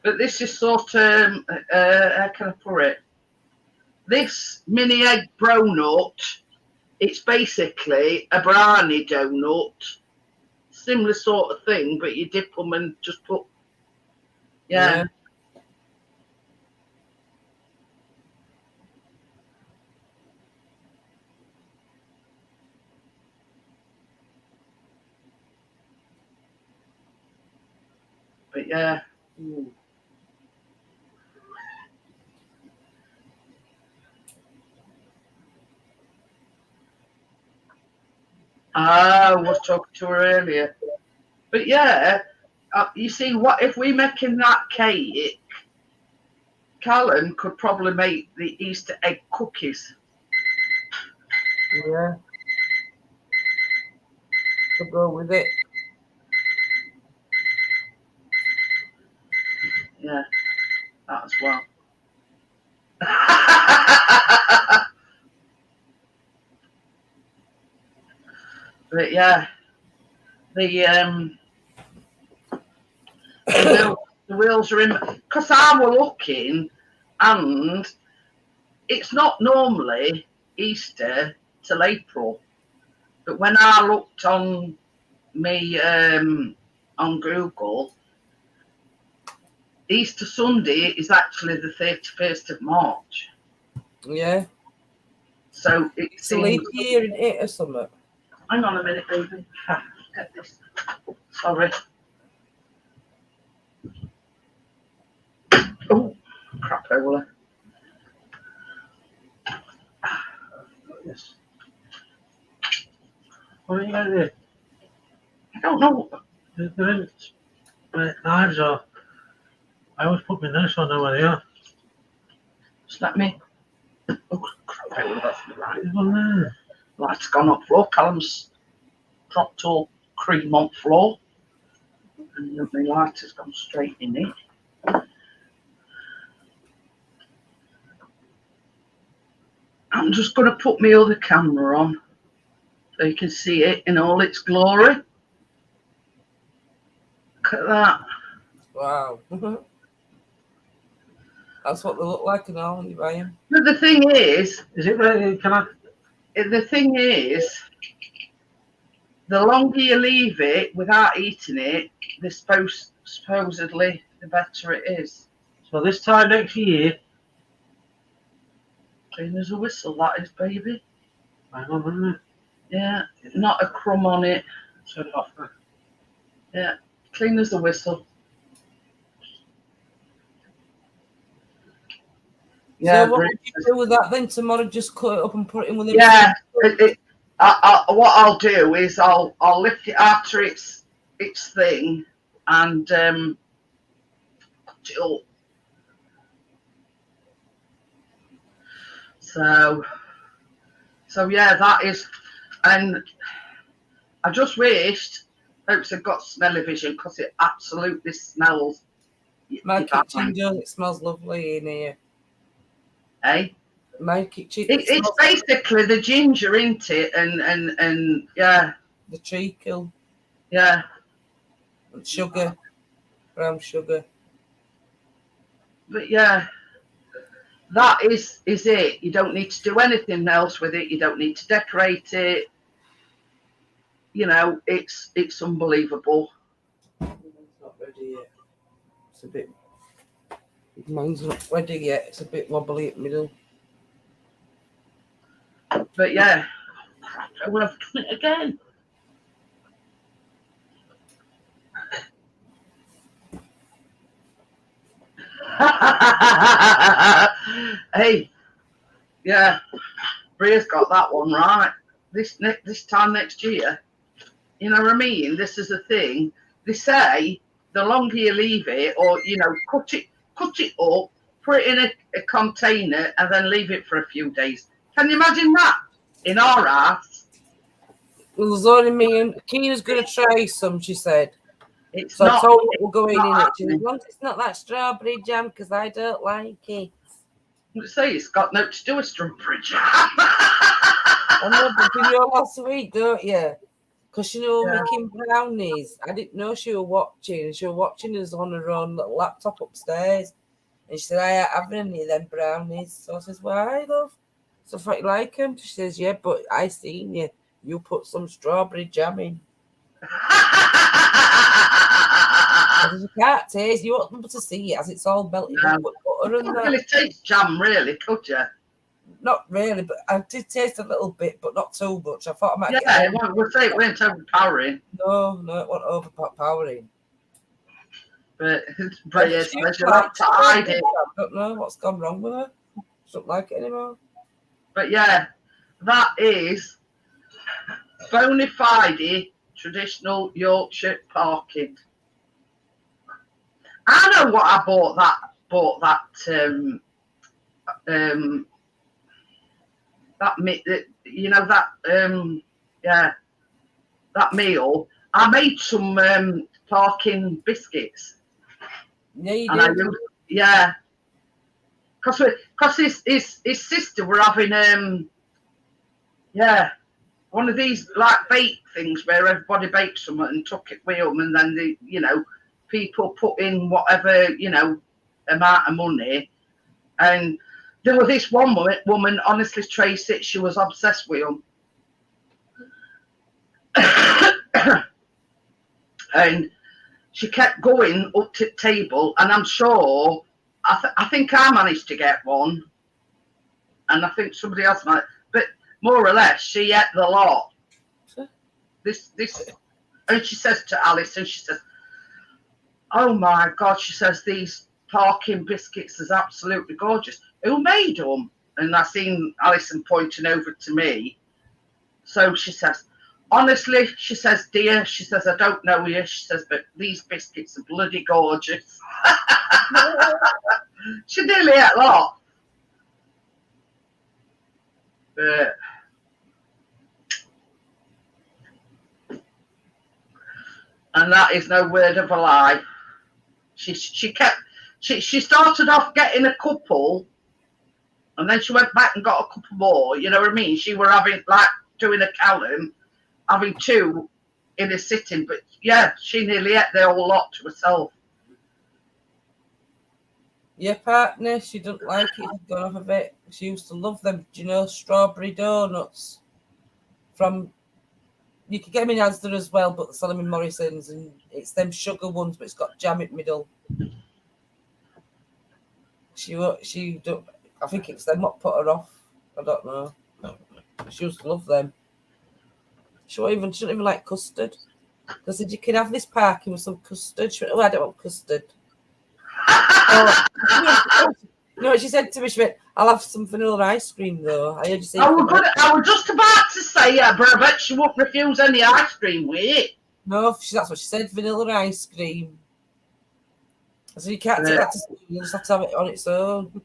But this is sort of how can I put it? This mini egg donut, it's basically a brownie donut, similar sort of thing, but you dip them and just put yeah. But yeah. Ooh. I was talking to her earlier. But yeah, you see, what if we making that cake? Callum could probably make the Easter egg cookies. Yeah. To go with it. Yeah, that as well. But yeah, the wheels are in. Because I were looking, and it's not normally Easter till April. But when I looked on me on Google, Easter Sunday is actually the 31st of March. Yeah. So It's a leap year in it or something. Hang on a minute, baby. Get this. Sorry. Oh, crap over. Yes. What are you going to do? I don't know. They're in knives or I always put my nose on over there. Just let me. Oh, crap over. That's the right. There's one there. Light's gone up floor. Callum's dropped all cream on floor. And my light has gone straight in it. I'm just going to put my other camera on so you can see it in all its glory. Look at that. Wow. That's what they look like now when you buy them. But the thing is, it ready? Can I? the thing is, the longer you leave it without eating it, the supposedly the better it is. So this time next year. Clean as a whistle, that is, baby. Hang on a minute. Yeah, not a crumb on it. Turn it off now. Yeah, clean as a whistle. Yeah, so what would you do with that then tomorrow? Just cut it up and put it in with it? yeah. What I'll do is I'll lift it after its thing and cut it up. So yeah, that is, and I just wished folks had got smelly vision because it absolutely smells. My kitchen does. It smells lovely in here. Eh? My kitchen. It's basically the ginger, isn't it? And yeah. The treacle. Yeah. And sugar. Brown sugar. But yeah. That is it. You don't need to do anything else with it. You don't need to decorate it. You know, it's unbelievable. It's not ready yet. It's a bit. Mine's not ready yet. It's a bit wobbly at the middle. But yeah, I will have done it again. Hey, yeah, Bria's got that one right. This time next year, you know what I mean? This is a thing. They say the longer you leave it, or you know, cut it up, put it in a container, and then leave it for a few days. Can you imagine that in our house? Well, there's only me and Keena's going to try some. She said. It's so not. I told her we're going in happening. it. She said, "Once it's not that strawberry jam because I don't like it." Say it's got no to do with strawberry jam. I know, but you know last week, don't you? Because you know, Yeah. making brownies. I didn't know she was watching. She was watching us on her own little laptop upstairs. And she said, I ain't having any of them brownies. So I says, why, love? So if you like them? She says, yeah, but I seen you. You put some strawberry jam in. I says, you can't taste. You want them to see it as it's all melted up with butter and You that. really taste jam, really, could you? Not really, but I did taste a little bit, but not too much. I thought I might Yeah, get we'll say it weren't overpowering. No, it wasn't overpowering. But But she like to hide it. I don't know what's gone wrong with her. She don't like it anymore. But yeah, that is bona fide traditional Yorkshire parkin. I know what I bought that you know that that meal. I made some parkin biscuits. Yeah, you and did. because because his sister were having one of these like bake things where everybody baked something and took it with them, and then people put in whatever amount of money, and there was this one woman, honestly, Tracy, she was obsessed with them. And she kept going up to the table, and I'm sure, I think I managed to get one, and I think somebody else might, but more or less, she ate the lot. This, and she says to Alice, and she says, "Oh my God," she says, "these Parkin biscuits is absolutely gorgeous. Who made them?" And I seen Alison pointing over to me. So she says, "Honestly," she says, "dear," she says, "I don't know you," she says, "but these biscuits are bloody gorgeous." She nearly ate a lot. But and that is no word of a lie. She started off getting a couple, and then she went back and got a couple more. You know what I mean? She were having like doing a Callum, having two in a sitting, but yeah, she nearly ate the whole lot to herself. Your partner, she doesn't like it. She's gone off a bit. She used to love them. Do you know strawberry donuts? You could get them in Asda as well, but they sell them in Morrison's, and it's them sugar ones, but it's got jam in the middle. I think it's them what put her off. I don't know. She used to love them. She shouldn't even like custard. I said, "You can have this Parkin with some custard." She went, "Oh, I don't want custard." You know what she said to me? She went, "I'll have some vanilla ice cream though." I heard you say. I was just about to say, yeah, but I bet she won't refuse any ice cream with it. No, that's what she said, vanilla ice cream. I said, "You can't take that to school, you just have to have it on its own."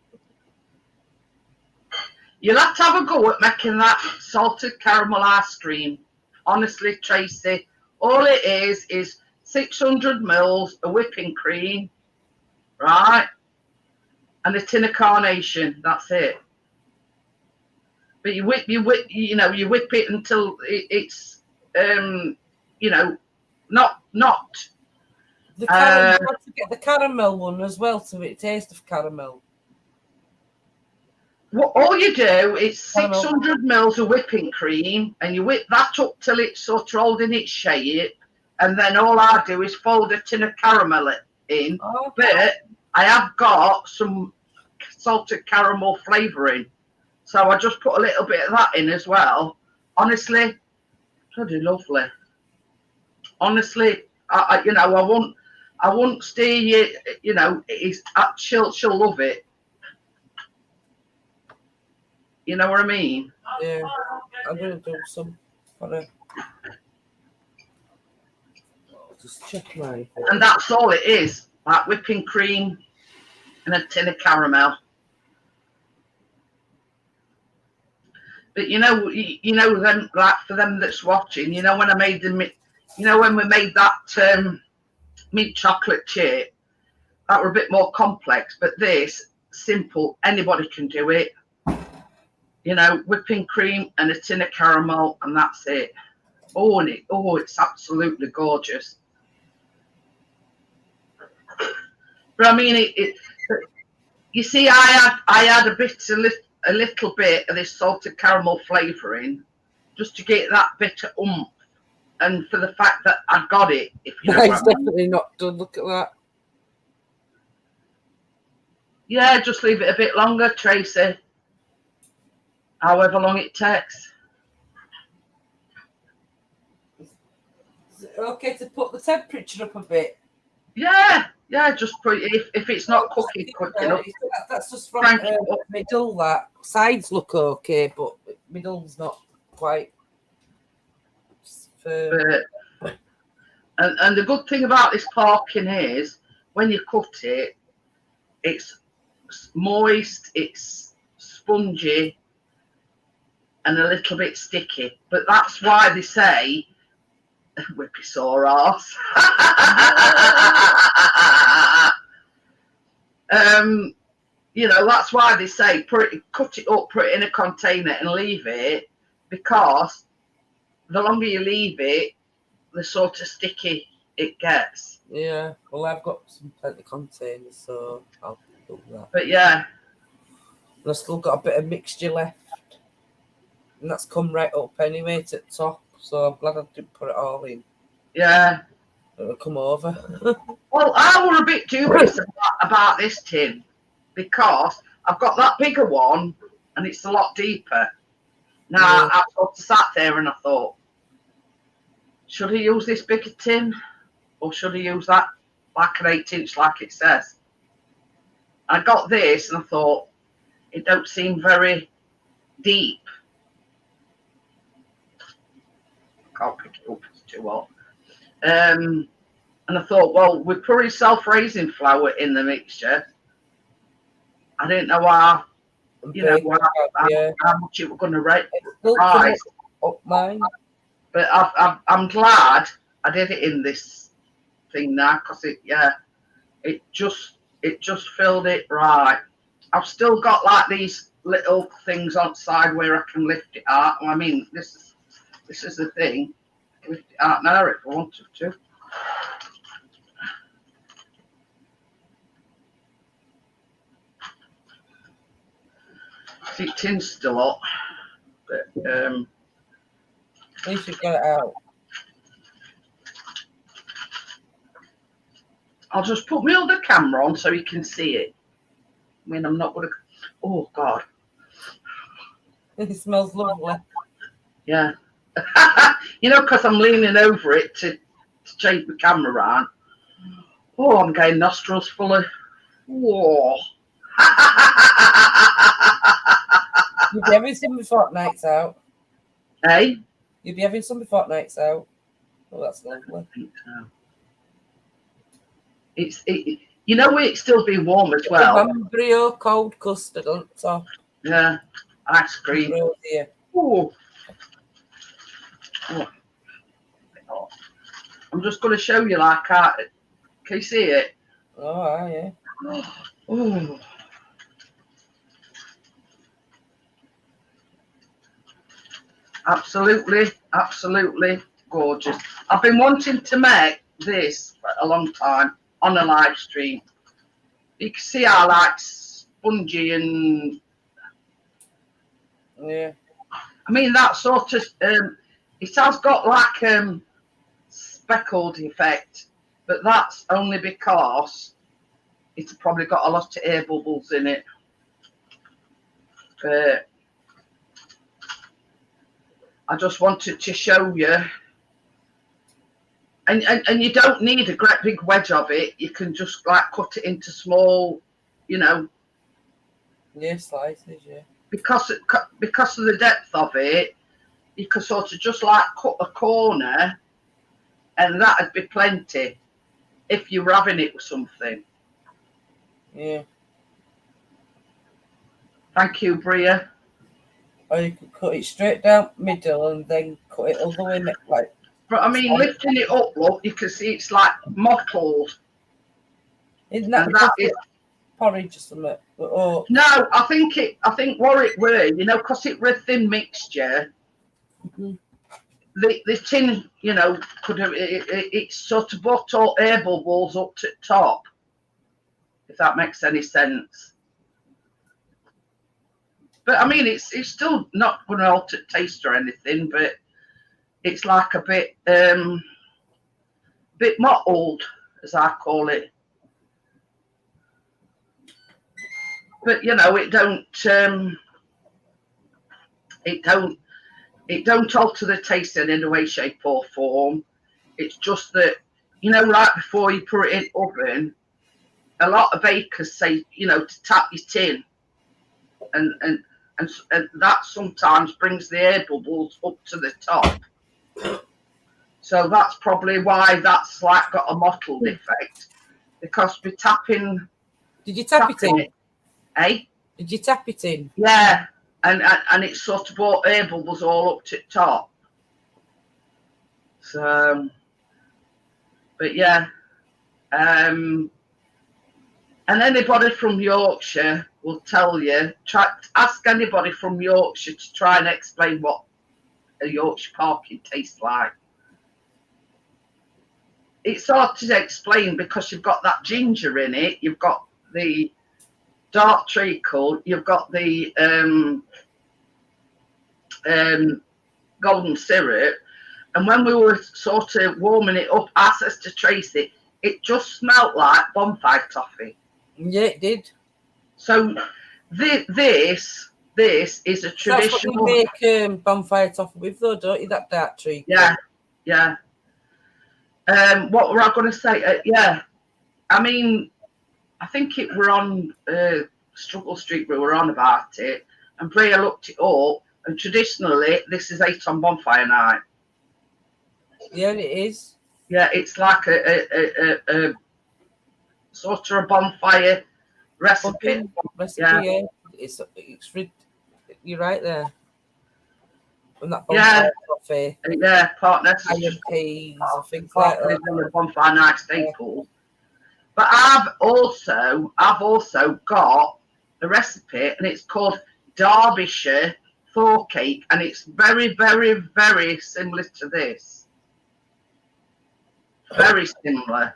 You'll have to have a go at making that salted caramel ice cream. Honestly, Tracy, all it is 600 mils of whipping cream, right? And a tin of carnation. That's it. But you whip it until it's not. You have to get the caramel one as well to taste of caramel. What all you do is 600 mils of whipping cream, and you whip that up till it's sort of holding its shape, and then all I do is fold a tin of caramel in. Oh. But I have got some salted caramel flavouring, so I just put a little bit of that in as well. Honestly, bloody lovely. Honestly, I won't steer you. She'll love it. You know what I mean? Yeah, I'm gonna do some for her. Just check my. And that's all it is: like whipping cream and a tin of caramel. But them, like for them that's watching, when I made when we made that mint chocolate chip, that were a bit more complex. But this simple, anybody can do it. Whipping cream and a tin of caramel, and that's it. It's absolutely gorgeous. But I mean, you see, I had a little bit of this salted caramel flavouring, just to get that bit of oomph, and for the fact that I got it. If you know it's definitely not done. Look at that. Yeah, just leave it a bit longer, Tracy. However long it takes. Is it okay to put the temperature up a bit? Yeah, just put if it's not cooking quick enough. That's just from middle. That sides look okay, but middle's not quite. And the good thing about this Parkin is when you cut it, it's moist, it's spongy, and a little bit sticky. But that's why they say whip your sore arse. You know, that's why they say cut it up, put it in a container and leave it, because the longer you leave it, the sort of sticky it gets. Yeah, well, I've got some plenty containers, so I'll do that. But yeah, And I've still got a bit of mixture left. And that's come right up anyway to the top, so I'm glad I didn't put it all in. yeah. It'll come over. Well, I were a bit dubious about this tin, because I've got that bigger one and it's a lot deeper. Now, Yeah. I sort of sat there and I thought, should I use this bigger tin, or should I use that like an 8-inch like it says? I got this and I thought, it don't seem very deep. Can't pick it up, it's too hot. And I thought, well, we're putting self-raising flour in the mixture. I didn't know how, you know, how much it was going to rise. Up mine. But I'm glad I did it in this thing now, because it just filled it right. I've still got like these little things on the side where I can lift it out. I mean, this is the thing. I can lift it out now if I wanted to. See, tin's still hot, but At least you get it out. I'll just put my other camera on so you can see it. I mean, I'm not going to... Oh, God. It smells lovely. Yeah. You know, because I'm leaning over it to change the camera around. Oh, I'm getting nostrils full of... Whoa. You'll be having some before night's out. Hey? You'll be having some before night's out. Oh, that's lovely. I think so. You know, it's still being warm as well. Embryo cold custard on top. Yeah. Ice cream. Here. Oh. I'm just going to show you like that. Can you see it? Oh, yeah. Oh. Absolutely, absolutely gorgeous. I've been wanting to make this for a long time on a live stream. You can see how like spongy and Yeah. I mean that sort of it has got like speckled effect, but that's only because it's probably got a lot of air bubbles in it. But I just wanted to show you. And you don't need a great big wedge of it. You can just like cut it into small, you know. Yeah, slices, yeah. Because of the depth of it, you could sort of just like cut a corner, and that'd be plenty if you were having it with something. Yeah. Thank you, Bria. Or you could cut it straight down middle and then cut it all the way like. But I mean, lifting it up, look, you can see it's like mottled. Isn't that And that is, porridge or something? Oh. no, I think what it were, you know, because it were a thin mixture. Mm-hmm. The tin, you know, could have it sort of brought all air bubbles up to the top, if that makes any sense. But I mean, it's still not going to alter taste or anything, but it's like a bit mottled, as I call it. But you know, it don't alter the taste in any way, shape or form. It's just that, you know, right before you put it in the oven, a lot of bakers say, you know, to tap your tin, and that sometimes brings the air bubbles up to the top. So that's probably why that's like got a mottled effect, because we're tapping. Did you tap it in? Eh? Did you tap it in? Yeah, and it's sort of brought air bubbles all up to the top. So, but yeah, and And anybody from Yorkshire will tell you, ask anybody from Yorkshire to try and explain what a Yorkshire Parkin tastes like. It's hard to explain because you've got that ginger in it, you've got the dark treacle, you've got the golden syrup, and when we were sort of warming it up, I says to Tracy, it just smelled like bonfire toffee. Yeah, it did. So this is a traditional. That's what you make bonfire toffee with, though, don't you? That dark treacle. Yeah, yeah. What were I going to say? Yeah, I mean, I think it were on Struggle Street. We were on about it, and Brea looked it up. And traditionally, this is ate on bonfire night. Yeah, it is. Yeah, it's like a sort of a bonfire recipe. Yeah. It's you're right there. And that Yeah, coffee, yeah, partner. iron peas, and things like that. Bonfire night staple. But I've also got a recipe, and it's called Derbyshire Thaw Cake, and it's very, very, very similar to this. Very similar.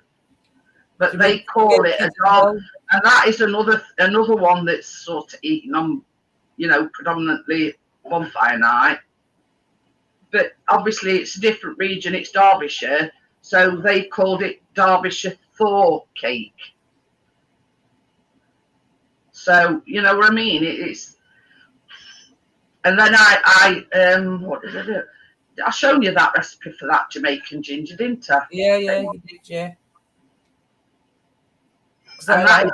But they call it a dog, and that is another one that's sort of eaten on, predominantly bonfire night. But obviously it's a different region, it's Derbyshire, so they called it Derbyshire Thaw Cake. So, you know what I mean? It's, and then what did I do? I shown you that recipe for that Jamaican ginger, didn't I? Yeah, you did, yeah. And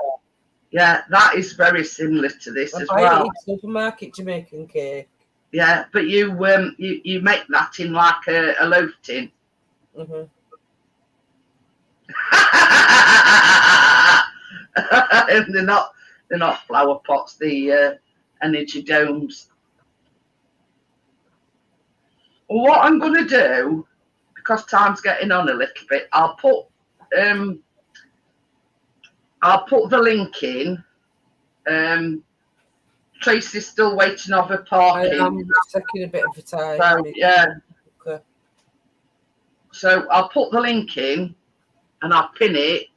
that is very similar to this as well. Supermarket Jamaican cake. Yeah, but you make that in like a loaf tin. Mm-hmm. And they're not flower pots, the energy domes. Well, what I'm going to do, because time's getting on a little bit, I'll put the link in. Tracy's still waiting on her parking. I'm taking a bit of a time. So, yeah. Okay. So I'll put the link in and I'll pin it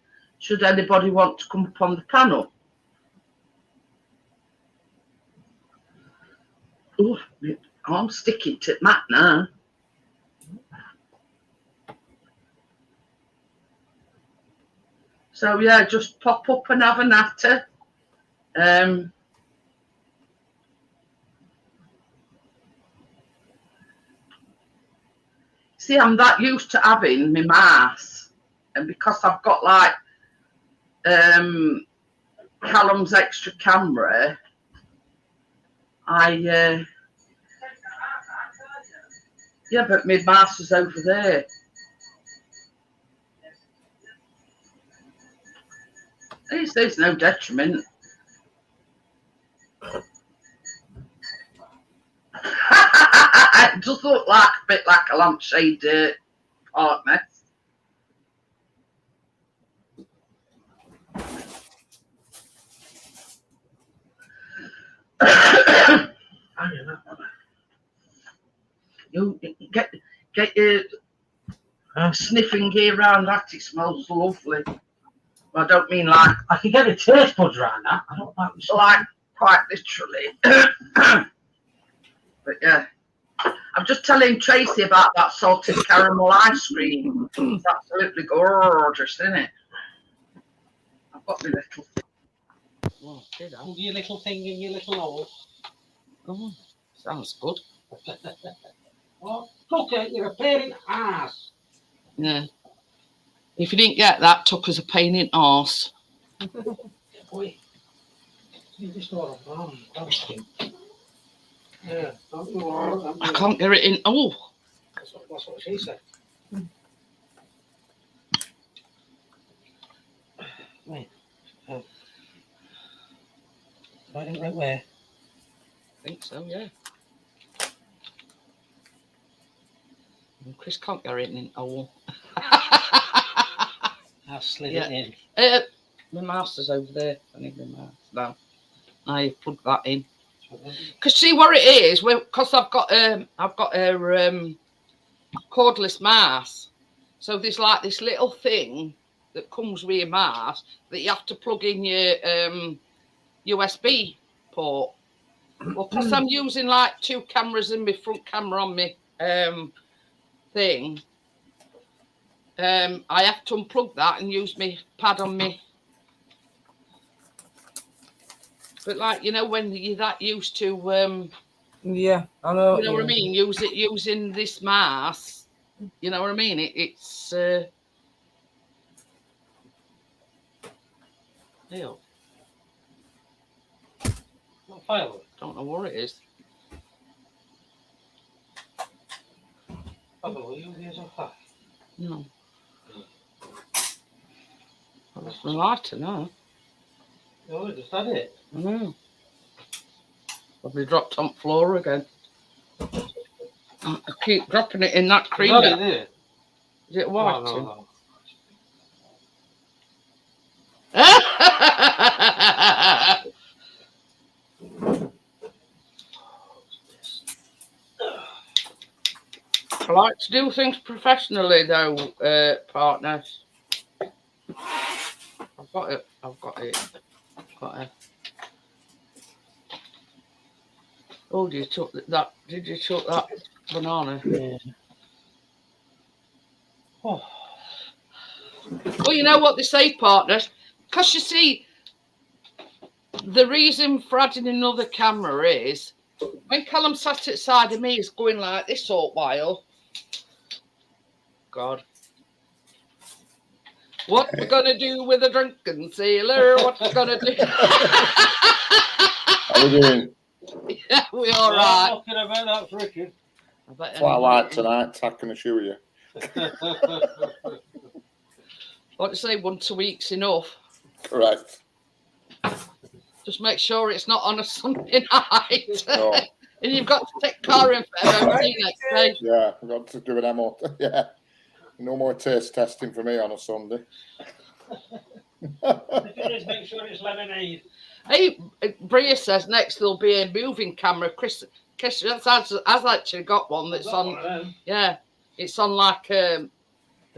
should anybody want to come up on the panel. Oh, I'm sticking to Matt now. So yeah, just pop up and have a natter. See, I'm that used to having my mass, and because I've got like Callum's extra camera, yeah, but my mass is over there. There's no detriment. It does look like a bit like a lampshade partner. You get your sniffing gear around that. It smells lovely. I don't mean like I can get the taste buds around that. I don't like quite literally. But yeah, I'm just telling Tracy about that salted caramel ice cream. It's absolutely gorgeous, isn't it? I've got my little. Oh, did I? Your little thing in your little hole. Oh, sounds good. Well, look at you're a pain in the ass. Yeah. If you didn't get that, took us a pain in arse. Boy, you just want to yeah, I can't get it in. Oh, that's what she said. Wait. Right where? I think so, yeah. Chris can't get it in. Oh. I've slid it in. My master's over there. I need my master now. Now you plug that in. Cause see what it is, because I've got a cordless mass. So there's like this little thing that comes with your mass that you have to plug in your USB port. Well, because I'm using like 2 cameras and my front camera on my thing, I have to unplug that and use my pad on me. But like, you know, when you're that used to Yeah, I know. you know what I mean, using this mass, you know what I mean? It's ew. Not firewood. Don't know what it is. Oh, will you use a fire? No. That's my lighter now. No, just had it. I know. Probably dropped on the floor again. I keep dropping it in that cream. Got it there. Is it white? Oh, no. I like to do things professionally, though, partners. I've got it. Oh, did you chuck that? Did you chuck that banana? Yeah. Oh. Well, you know what they say, partners? Because you see, the reason for adding another camera is when Callum sat at the side of me, he's going like this all while. God. What we gonna do with a drunken sailor? What we gonna do? How we doing? Yeah, we all right. Talking about that's Richard. That's what I like tonight, I can assure you. Like to say, once a week's enough. Correct. Just make sure it's not on a Sunday night. No. And you've got to take car in for MOT next day. Yeah, I've got to do an MOT. Yeah. No more taste testing for me on a Sunday. Just make sure it's lemonade. Hey, Bria says next there'll be a moving camera. Chris has actually got one that's on. Yeah, it's on like a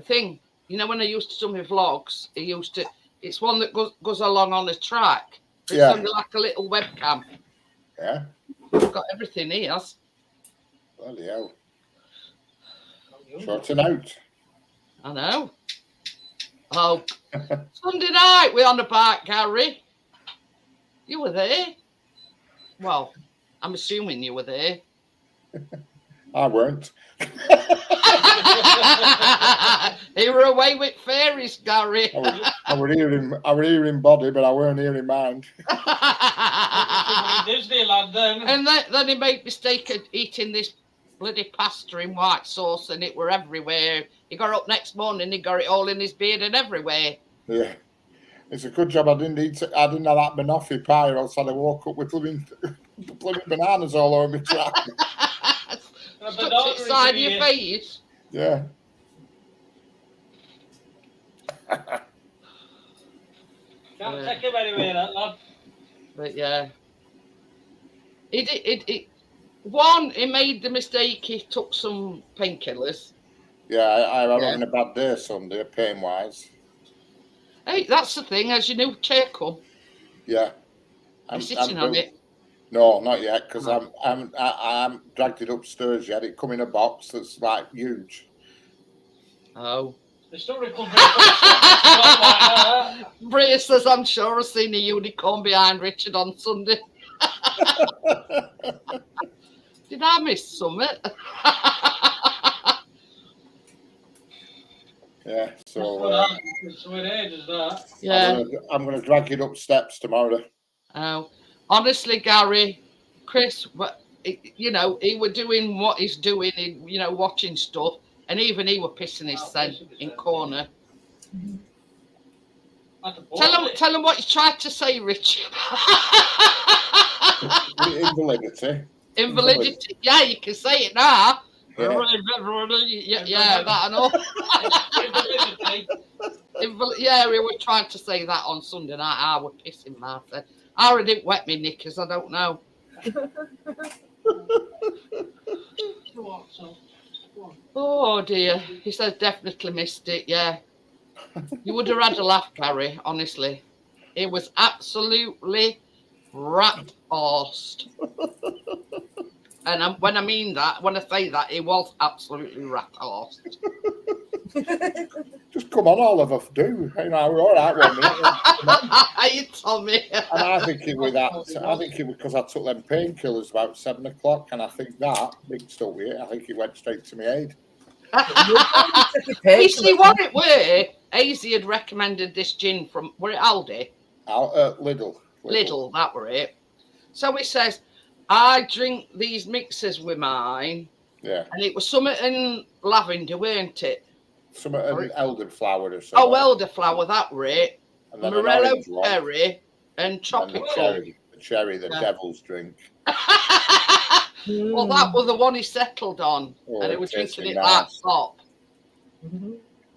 thing. You know, when I used to do my vlogs, it's one that goes along on a track. It's only like a little webcam. Yeah. It's got everything here. Bloody hell. Sorting out. I know. Oh, Sunday night we're on the bike, Gary. You were there. Well, I'm assuming you were there. I weren't. You were away with fairies, Gary. I were here in body, but I weren't here in mind. Disneyland then. And then he made mistake of eating this bloody pasta in white sauce, and it were everywhere. He got up next morning, he got it all in his beard and everywhere. Yeah. It's a good job I didn't have that banoffee pie, or else I'd have woke up with bloody bananas all over my track. Stuck it inside your face. Yeah. Can't take him anywhere, that lad. But yeah. He made the mistake, he took some painkillers. Yeah, I'm having a bad day Sunday, pain-wise. Hey, that's the thing, as your new chair come. Yeah. I'm sitting on it. No, not yet, because I haven't dragged it upstairs yet. It come in a box that's like huge. Oh. It's still recovering. Bria says, I'm sure I've seen a unicorn behind Richard on Sunday. Did I miss something? Yeah, so yeah. I'm gonna drag it up steps tomorrow. Oh, honestly, Gary, Chris, you know, he were doing what he's doing, you know, watching stuff, and even he were pissing his scent in corner. Tell him what you tried to say, Richard. Invalidity. Invalidity. Yeah, you can say it now. Yeah, Yeah, that and all. Yeah, we were trying to say that on Sunday night. I was pissing my head. I already didn't wet me knickers. I don't know. Oh dear. He says definitely missed it. Yeah. You would have had a laugh, Gary, honestly. It was absolutely rat-horsed. And when I mean that, when I say that, it was absolutely rat-horsed. Just come on, Oliver, do. You know, we're all right 1 minute. You told me. And I think it was that. I think it was because I took them painkillers about 7 o'clock, and I think that mixed up with it. I think it went straight to my head. You see what it were? Azy had recommended this gin from, were it Aldi? Lidl, that were it. So he says, I drink these mixers with mine. Yeah. And it was something in lavender, weren't it? Something in elderflower or something. Oh, elderflower, that were it. And then Morello cherry and tropical. The cherry, the devil's drink. Well, that was the one he settled on. And he was drinking it like pop.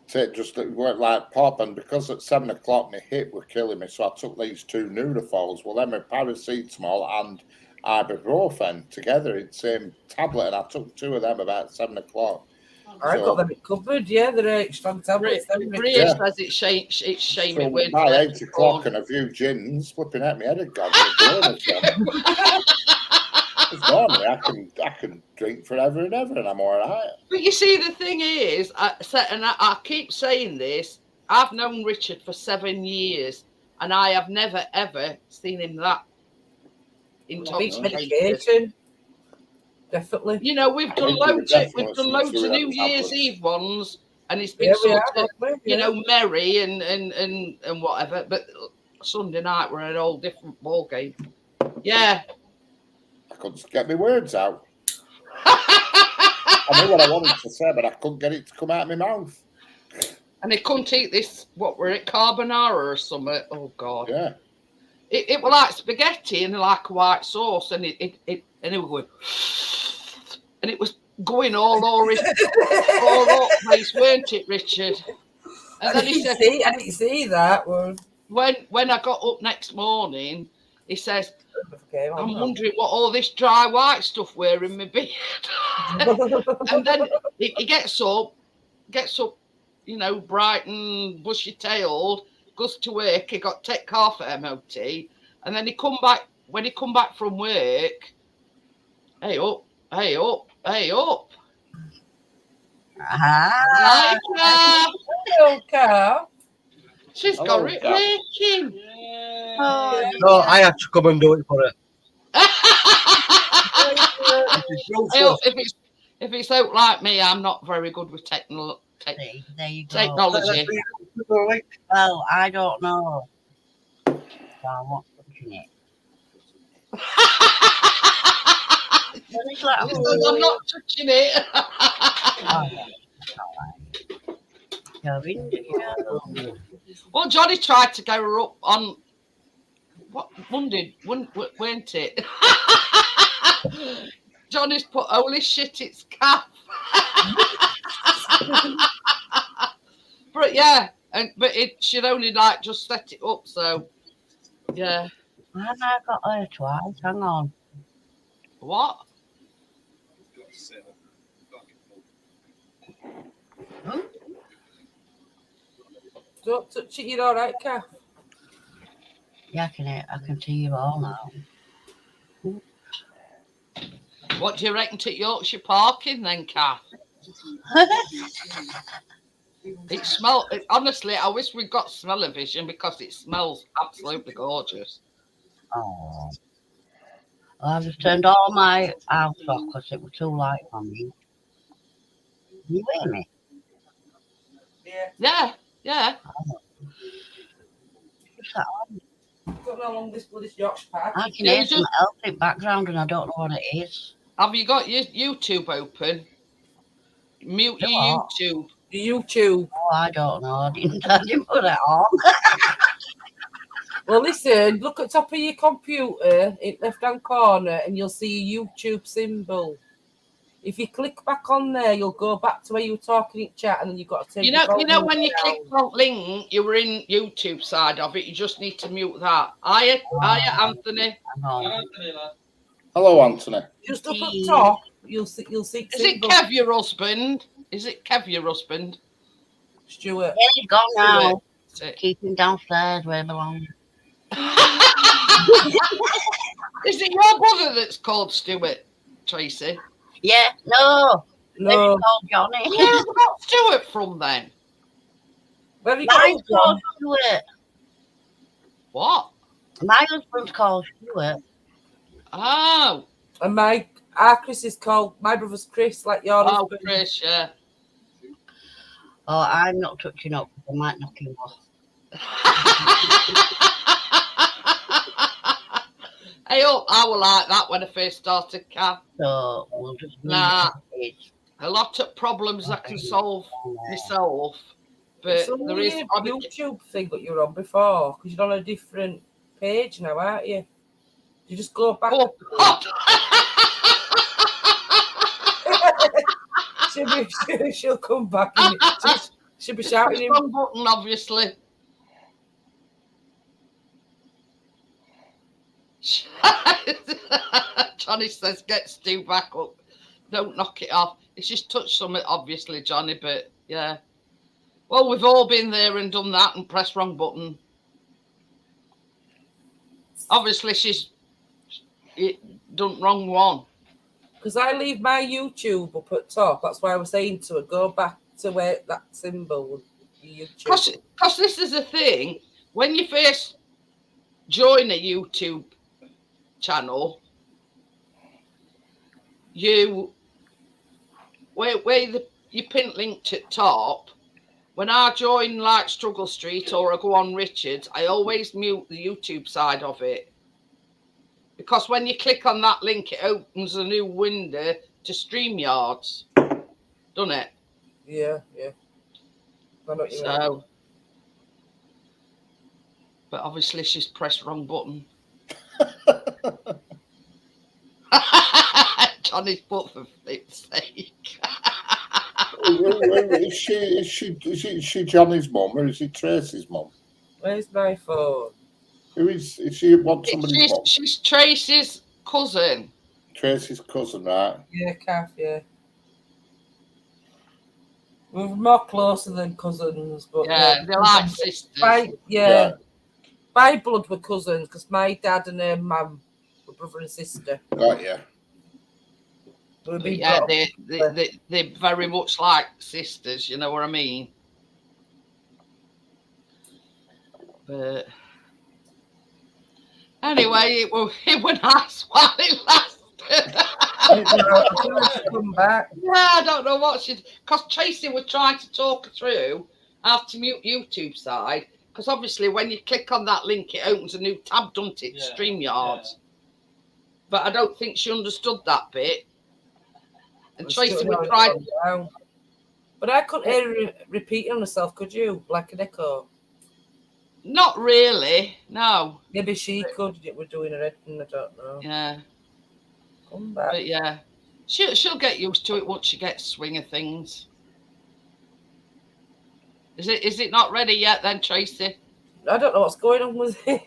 So it just went like pop, and because at 7 o'clock my hip were killing me, so I took these 2 Nudafols. Well, then my paracetamol and ibuprofen together in the same tablet, and I took 2 of them about 7 o'clock. I got them covered, yeah, they're strong tablets. Bria says it's shame so it went by 8 o'clock and a few gins, flipping at me head had gone. Normally I can drink forever and ever, and I'm all right. But you see, the thing is, I keep saying this, I've known Richard for 7 years, and I have never, ever seen him that intoxicated. Definitely. You know, we've done loads of New Year's Eve ones, and it's been merry and whatever. But Sunday night we're at a whole different ball game. Yeah. I couldn't get my words out. I knew what I wanted to say, but I couldn't get it to come out of my mouth. And they couldn't eat this. What were it, carbonara or something? Oh God. Yeah. It was like spaghetti and like a white sauce, and it was going, and it was going all over all place, weren't it, Richard? And then he said, I didn't see that one. When I got up next morning, he says, I'm wondering what all this dry white stuff were in my beard. And then he gets up, you know, bright and bushy-tailed, goes to work. He got take half at MOT, and then when he come back from work, hey up. Hi, She's got it working. No, I have to come and do it for her. If it's out like me, I'm not very good with technology. There you go. Technology. Well, I don't know. So I'm not touching it. I'm not touching it. Well, Johnny tried to go her up on what Monday, weren't it? Johnny's put holy shit, it's calf. But yeah, but she'd only like just set it up, so yeah. And I got her twice. Hang on. What? Don't touch it, you're all right, Kath. Yeah, I can see you all now. What do you reckon to Yorkshire Parkin then, Kath? It smells, honestly, I wish we got smell-o-vision because it smells absolutely gorgeous. Oh. Well, I've just turned all my house off because it was too light for me. You hear me? Yeah. What's that on? I don't know how long this Yorkshire Park. I can hear some else in the background and I don't know what it is. Have you got your YouTube open? Mute your YouTube. YouTube. Oh, I don't know. I didn't put it on. Well, listen, look at the top of your computer in the left-hand corner and you'll see a YouTube symbol. If you click back on there, you'll go back to where you were talking in chat, and then you've got to take. You know when you click on link, you were in YouTube side of it. You just need to mute that. Hiya, Anthony. Hello, Anthony. Just up at top, you'll see. Is it Kev, your husband? Is it Kev, your husband? Stuart. Yeah, he's gone now. Stuart. Keep him downstairs where he belongs. Is it your brother that's called Stuart, Tracy? Yeah, no. No. It's called Johnny. Where have you got Stuart from then? Where have you Mine's got called Stuart. What? My husband's called Stuart. Oh. And our Chris is called, my brother's Chris, like your husband. Chris, yeah. Oh, I'm not touching up. I might knock him off. Hey, I was like that when I first started, Kath. So we'll just Nah, a lot of problems I can solve myself, but It's only there is a YouTube thing that you were on before, because you're on a different page now, aren't you? You just go back. Oh, God. she'll come back and she'll be shouting him. Wrong button, obviously. Johnny says, get Stu back up. Don't knock it off. It's just touched something, obviously, Johnny, but yeah. Well, we've all been there and done that and pressed wrong button. Obviously, she's done wrong one. Because I leave my YouTube up at top. That's why I was saying to her, go back to where that symbol, YouTube. Because this is the thing. When you first join a YouTube channel, you pin linked at top. When I join like Struggle Street or I go on Richards, I always mute the YouTube side of it, because when you click on that link, it opens a new window to StreamYards, doesn't it? Yeah. I know what you mean. So, but obviously she's pressed wrong button. Johnny's put for flip's sake. Is she Johnny's mum or is it Tracy's mum? Where's my phone? Who is she? Want somebody's mum? She's Tracy's cousin. Tracy's cousin, right? Yeah, Kath, yeah. We're more closer than cousins, but Yeah, they're like sisters. By blood we're cousins, because my dad and her mum were brother and sister. Right, yeah. Yeah, they're very much like sisters, you know what I mean? But anyway, it was nice while it lasted. Come back. Yeah, I don't know what because Tracy was trying to talk her through how to mute YouTube side, because obviously when you click on that link, it opens a new tab, doesn't it? Yeah, StreamYards. yeah. But I don't think she understood that bit. And It's Tracy still would going try. down. But I couldn't hear her repeating herself, could you? Like an echo. Not really, no. Maybe she could. We're doing her head, and I don't know. Yeah, Come back. but yeah, she'll get used to it once she gets swing of things. Is it not ready yet then, Tracy? I don't know what's going on with it.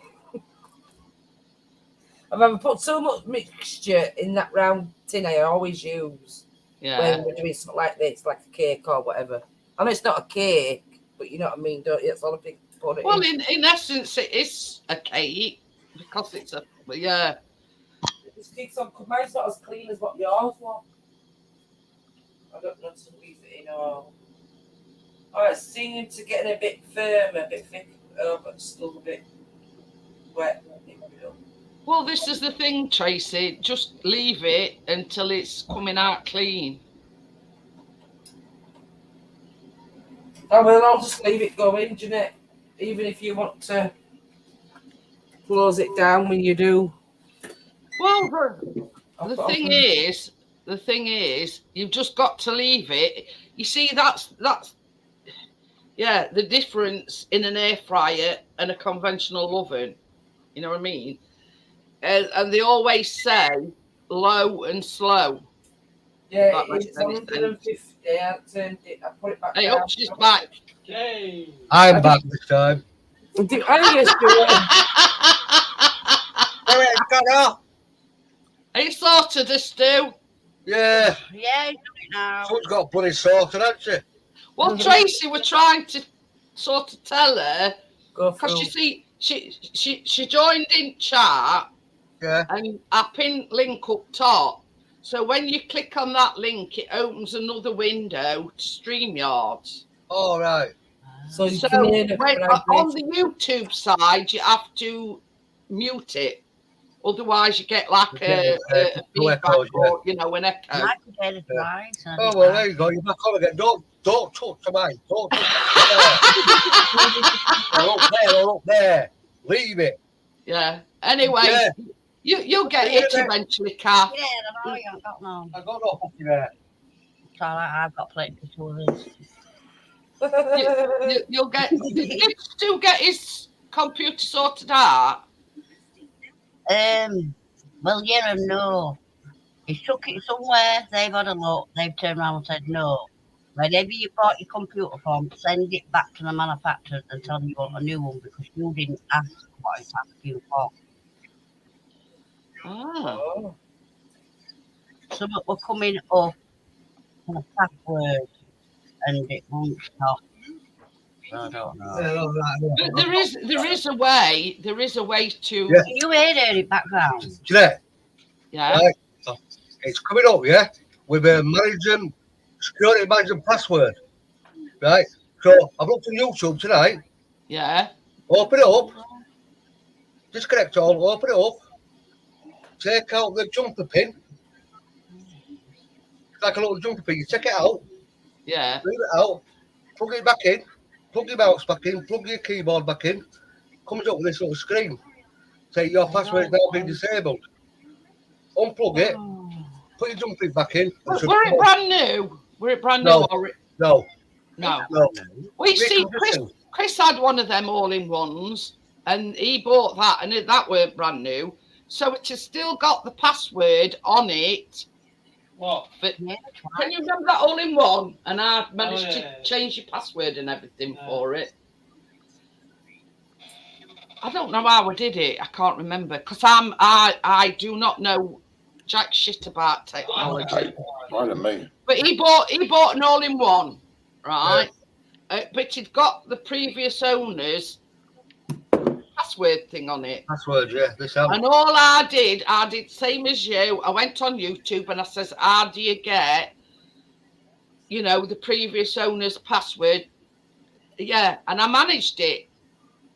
I've ever put so much mixture in that round tin I always use when we're doing something like this, like a cake or whatever. I know it's not a cake, but you know what I mean, don't you? It's all a big put it in. In essence, it is a cake because it's a yeah. It sticks on. Mine's not as clean as what yours was. I don't know to squeeze it in or. Oh, it's seeming to getting a bit firmer, a bit thick, but still a bit wet. Well, this is the thing, Tracy. Just leave it until it's coming out clean. Oh, well, I'll just leave it going, Jeanette. Even if you want to close it down when you do. Well, the thing is, you've just got to leave it. You see, that's the difference in an air fryer and a conventional oven. You know what I mean? And they always say low and slow. Yeah, That makes it's any sense. 150. I turned it. I put it back Hey, down. Hooks is back. Yay! I'm back this time. I used to. Hey, got off. Are you sorted, this stew? Yeah, Yeah, he's doing it now. someone's got bloody sorted, hasn't she? Well, Tracy were trying to sort of tell her, Go because through. you see, she joined in chat Yeah. and I pinned link up top. So when you click on that link, it opens another window to StreamYard. All right. So you So can hear the when, on vibration. the YouTube side, you have to mute it. Otherwise, you get like a no feedback echoes, yeah. or, you know, an echo. I could get it right. and Oh, well, there you go. You're back on again. Don't touch the mic. Don't touch it. Up there. Leave it. Yeah. Anyway, Yeah. you'll get it eventually, Kath. Yeah, I know you haven't got none. I got no fucking there. So I've got plenty of others. You'll get. Did Stu get his computer sorted out? Well, yeah and no. He took it somewhere, they've had a look, they've turned around and said no. Whenever you bought your computer from, send it back to the manufacturer and tell them you want a new one because you didn't ask what it's asking for. Ah. Oh. Some were coming up in a password and it won't stop. So I don't know. Yeah, all right. But there is a way. There is a way to. Yeah. Can you hear it in background? Jeanette, Yeah. right. It's coming up, yeah, with a managing, security managing password, right? So I've looked on YouTube tonight. Yeah. Open it up. Disconnect all. Open it up. Take out the jumper pin. It's like a little jumper pin. You take it out. Yeah. Leave it out. Plug it back in. Plug your mouse back in. Plug your keyboard back in. Comes up with this little screen. Say your password has now been disabled. Unplug it. Put your jumper pin back in. Were it brand new? Were it brand new? No. Or No. no. No. We see Reconditioned. Chris had one of them all-in-ones, and he bought that, and that weren't brand new. So it has still got the password on it. What? But Yeah, can you remember that all-in-one? And I managed yeah. to change your password and everything for it. I don't know how I did it. I can't remember because I do not know jack shit about technology. Pardon me. But he bought an all-in-one, right? But he'd got the previous owner's password thing on it. Password, yeah. This helps. And all I did same as you. I went on YouTube and I says, how do you get, the previous owner's password? Yeah, and I managed it.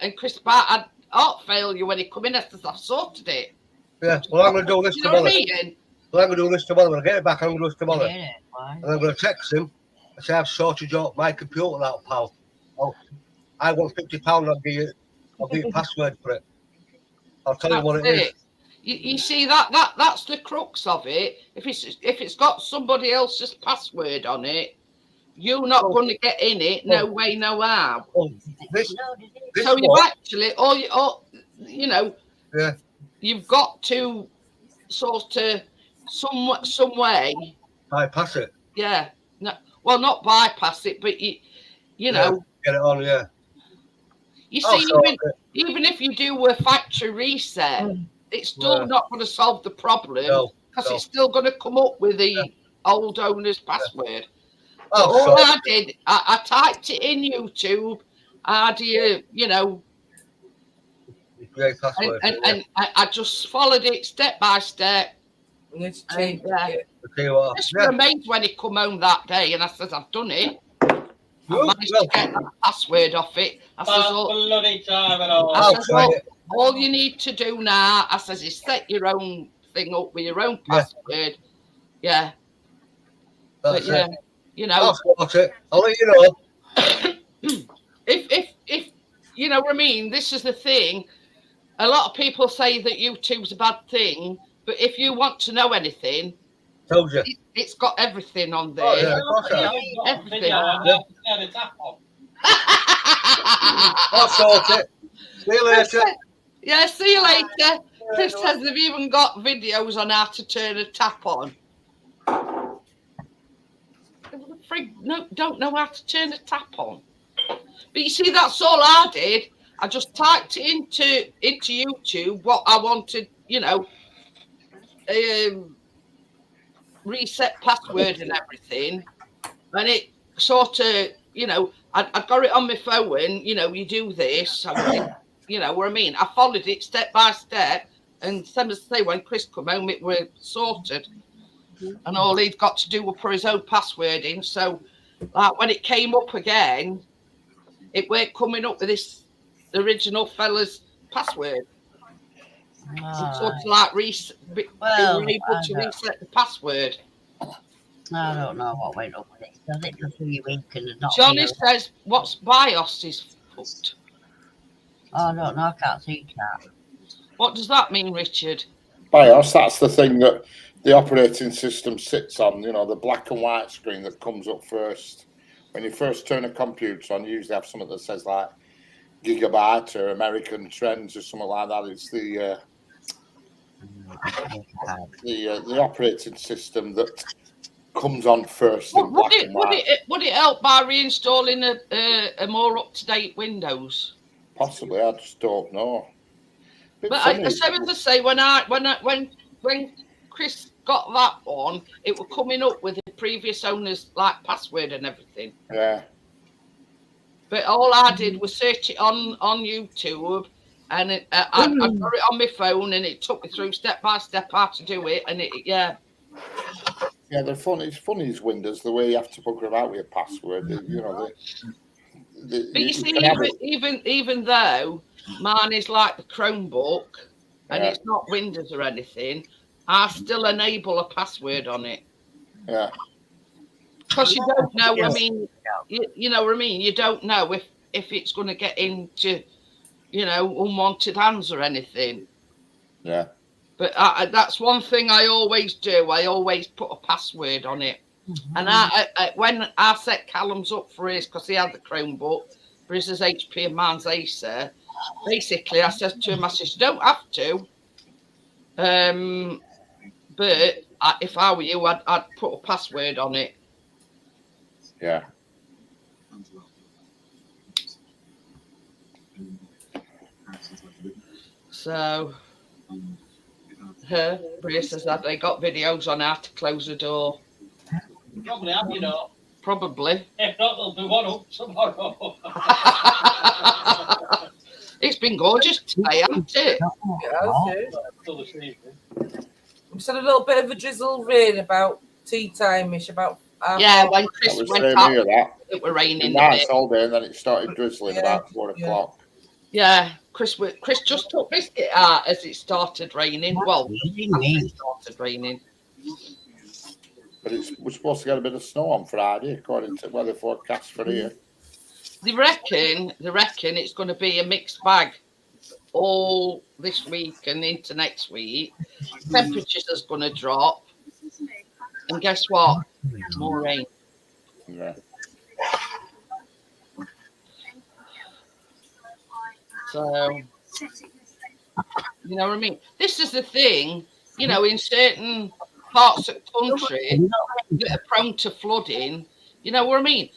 And Chris Bart had heart failure when he come in. I says, I've sorted it. Yeah. Well, I'm going to do this You know tomorrow. what I mean? Well, I'm going to do this tomorrow. When I get it back, I'm going to do this tomorrow. Yeah, why? And I'm going to text him. I say, I've sorted my computer out, pal. Oh, I want £50. I'll give you a password for it. I'll tell you what it is. You see that's the crux of it. If it's got somebody else's password on it, you're not going to get in it. No way, no how. Oh, this So you've actually, yeah. you've got to sort of some way. Bypass it. Yeah. No, well, not bypass it, but you know. Get it on, yeah. You see, even if you do a factory reset, it's still not going to solve the problem because it's still going to come up with the old owner's password. All I did, I typed it in YouTube. How do you, Great password. and I just followed it step by step. Let's And, change it. Okay, well, I was amazed when he come home that day, and I says, "I've done it. I managed to get the password off it." I says, Bloody time at all. I says, all you need to do now, I says, is set your own thing up with your own password. Yeah. That's but it. I'll sort it. I'll let you know. if you know what I mean, this is the thing. A lot of people say that YouTube's a bad thing, but if you want to know anything, Told you. it's got everything on there. Oh, yeah, of course I have. Everything. I'll sort it. See you later. Yeah, see you later. Chris says they've even got videos on how to turn a tap on. don't know how to turn a tap on. But you see, that's all I did. I just typed into YouTube what I wanted, reset password and everything, and it sort of, I got it on my phone. You do this, you know what I mean. I followed it step by step, and same as I say, when Chris come home, it were sorted, and all he'd got to do was put his own password in. So, like when it came up again, it weren't coming up with this original fella's password. Sort of like they were able to reset the password. I don't know what went up with it. Does it just really weak and not? Johnny says, "What's BIOS is fucked?" Oh, I don't know. I can't see that. What does that mean, Richard? BIOS, that's the thing that the operating system sits on. The black and white screen that comes up first when you first turn a computer on. You usually have something that says like gigabyte or American trends or something like that. It's the operating system that comes on first. Would it help by reinstalling a more up-to-date Windows? Possibly, I just don't know. But as I say, when Chris got that one, it was coming up with the previous owner's like password and everything. Yeah. But all I did was search it on YouTube, and I got it on my phone, and it took me through step by step how to do it, and yeah, they're funny. It's funny as Windows, the way you have to bugger about with your password. But you see, even though mine is like the Chromebook, and it's not Windows or anything, I still enable a password on it. Yeah. Because you don't know. I mean, you know what I mean. You don't know if it's going to get into, unwanted hands or anything. Yeah. But that's one thing I always do. I always put a password on it. And when I set Callum's up for his, because he had the Chromebook, for his is HP and mine's Acer, basically I said to him, I said, you don't have to. But if I were you, I'd put a password on it. Yeah. So, Bria says that they got videos on how to close a door. Probably have, Probably. If not, there'll be one up tomorrow. It's been gorgeous today, hasn't it? We just had a little bit of a drizzle rain about tea time-ish, about when Chris went out, it was raining. Nice all day, and then it started drizzling about 4 o'clock. Yeah, Chris just took biscuit out as it started raining. Well, it started raining. But we're supposed to get a bit of snow on Friday, according to weather forecast for here. They reckon it's going to be a mixed bag all this week and into next week. Temperatures is going to drop, and guess what? More rain. Yeah. So, you know what I mean? This is the thing, in certain parts of the country that are prone to flooding, you know what I mean?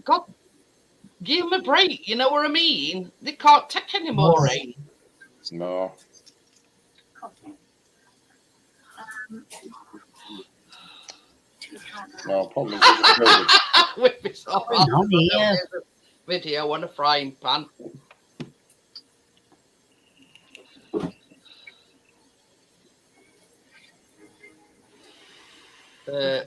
God, give them a break, you know what I mean? They can't take any more rain. No. No, problem With this video on a frying pan. So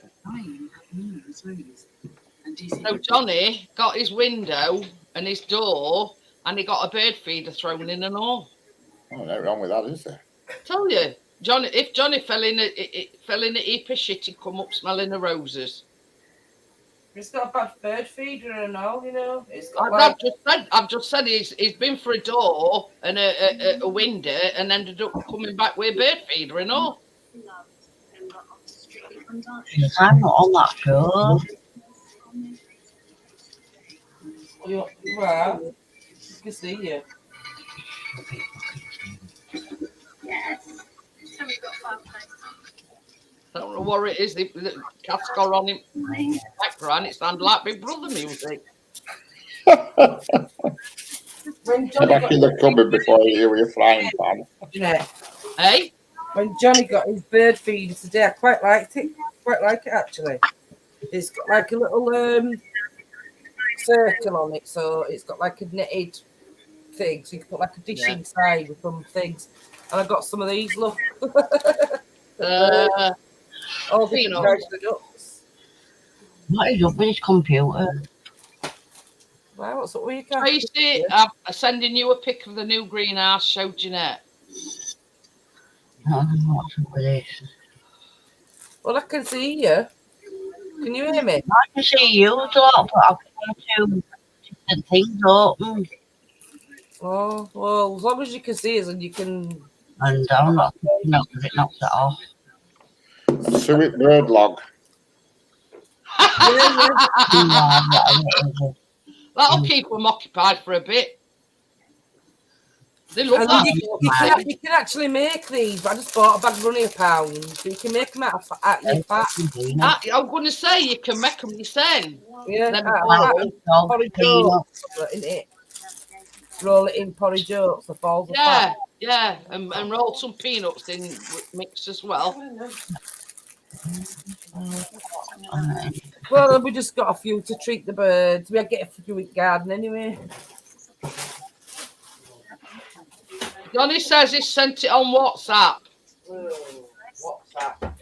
Johnny got his window and his door, and he got a bird feeder thrown in and all. Oh, nothing wrong with that, is there? Tell you, Johnny. If Johnny fell in a heap of shit, he'd come up smelling the roses. It's got a bad bird feeder and all, It's got I've just said he's been for a door and a window and ended up coming back with a bird feeder and all. I'm not on that show. Well, you can see you. Yes. So we've got 5 places. I don't know what it is. The cat's got on him background. It sounded like Big Brother music. When Johnny Back got in the cupboard before you hear your frying pan. Jeanette, Hey? when Johnny got his bird feeder today, I quite liked it. Quite like it actually. It's got like a little circle on it, so it's got like a knitted thing, so you can put like a dish inside with some things. And I got some of these. Look, all the Peanuts. types of nuts. What is up with his computer? Wow, what's up with you guys? Tracy, I'm sending you a pic of the new greenhouse. Show Jeanette. I don't know what's up with this. Well, I can see you. Can you hear me? I can see you a lot, but I can do different things open. Oh, well, as long as you can see us and you can. And I'm not picking up because it knocks it off. Suet bird log. That'll keep them occupied for a bit. They look And like you can actually make these. But I just bought a bag of running £1, so you can make them out of your fat. I'm going to say you can make them yourself. Yeah, Them porridge oats, isn't it? Roll it in porridge oats, the balls of fat. Yeah, and roll some peanuts in mixed as well. Well, we just got a few to treat the birds. We'll get a few in garden anyway. Johnny says he sent it on WhatsApp. WhatsApp.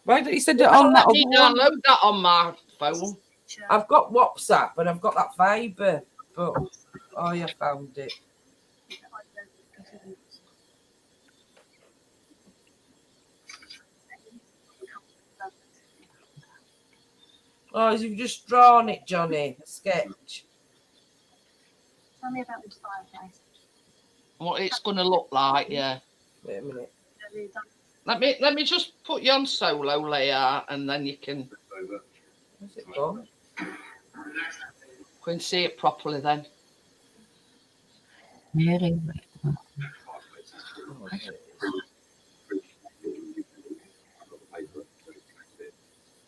Why don't you send it on that? Let me download that on my phone. I've got WhatsApp and I've got that Viber, but oh, yeah, found it. Oh, you've just drawn it, Johnny. A sketch. Tell me about this fireplace. What it's going to look like, yeah. Wait a minute. Let me just put you on solo layer, and then you can. Where's it gone? Can see it properly then.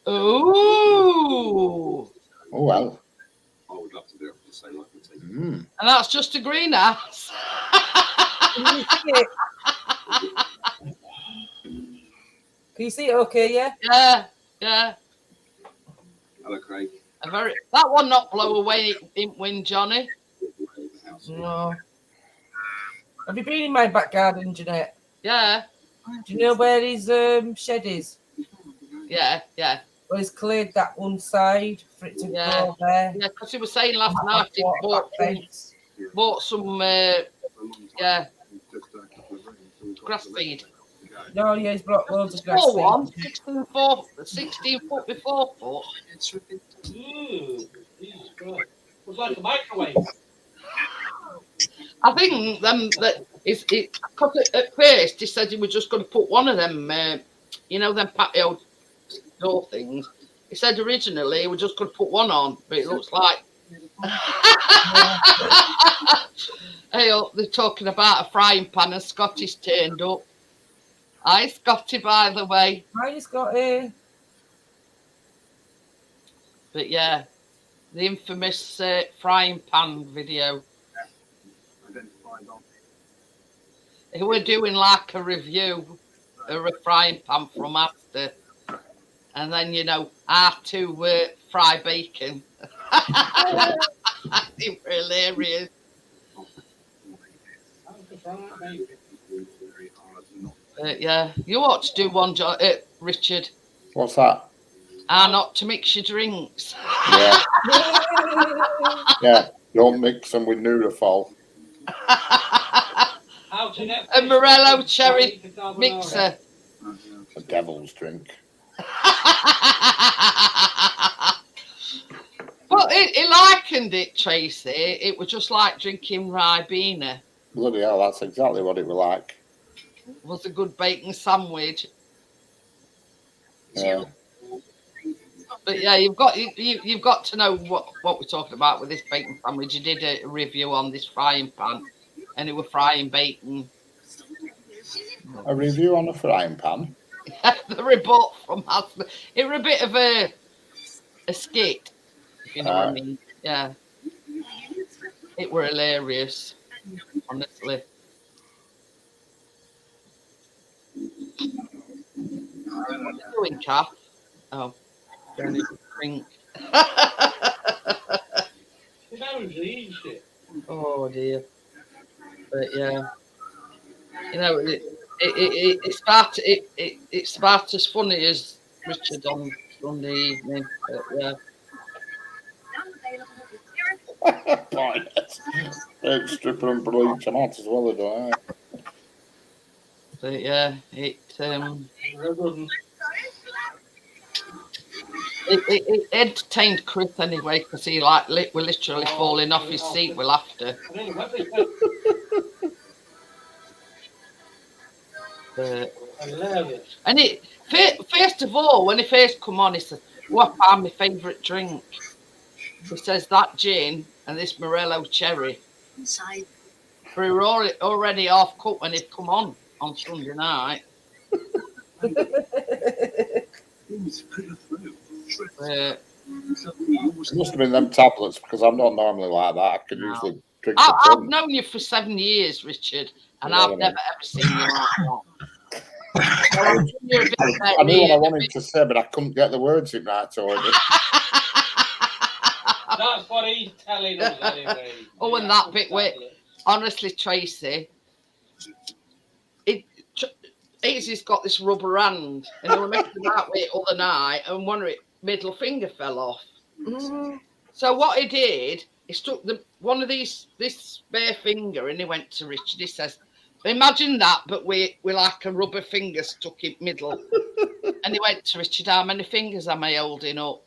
Oh. Oh well. I would love to do it for the same like the team. And that's just a greenhouse. Can you see it? Can you see it okay, yeah? Yeah. Hello, Craig. That one not blow away in wind, Johnny. No. Have you been in my back garden, Jeanette? Yeah. Do you know where his shed is? Yeah. Well, he's cleared that one side for it to go there. Yeah, because he was saying last night he bought some grass feed. No, yeah, he's brought loads of grass Small one, feed. 16 foot before foot. Looks like a microwave. I think that is it. Because at first he said he was just going to put one of them, them patio door things. He said originally he was just going to put one on, but it looks like. Hey, they're talking about a frying pan and Scotty's turned up. Hi, Scotty, by the way. Hi, Scotty. But yeah, the infamous frying pan video. We're doing like a review of a frying pan from after. And then, how to fry bacon. They were hilarious. Yeah, you ought to do one, Richard. What's that? Not to mix your drinks. Yeah. Yeah, don't mix them with Nutrafol. A Morello cherry mixer. A devil's drink. Well, he likened it, Tracy. It was just like drinking Ribena. Bloody hell, that's exactly what it was like. It was a good bacon sandwich. Yeah. But yeah, you've got to know what we're talking about with this bacon sandwich. You did a review on this frying pan, and it was frying bacon. A review on a frying pan? The report from Ashley. It were a bit of a skit, if you know what I mean. Yeah. It were hilarious, honestly. What are you doing, Kath? Oh, going to drink. Oh dear. But yeah, you know, it's about as funny as Richard on Sunday evening. But yeah. Stripper and bleach, I might as well have done. But yeah, it entertained Chris anyway because he we're literally falling off his seat with laughter. And it first of all, when he first come on, he said, "What are my favourite drink?" He says that gin and this Morello cherry. But we were already half cut when he'd come on Sunday night. It must have been them tablets because I'm not normally like that. I can usually drink. I've known you for 7 years, Richard, and I've never ever seen you like that. I knew what I wanted to say, but I couldn't get the words in right order. That's what he's telling us anyway. Oh, and that bit where, honestly, Tracy, Easy's got this rubber hand, and they were making that way the other night, and one of it middle finger fell off. Mm-hmm. So what he did, he stuck one of this bare finger, and he went to Richard. He says, "Imagine that, but we like a rubber finger stuck in middle." And he went to Richard, "How many fingers am I holding up?"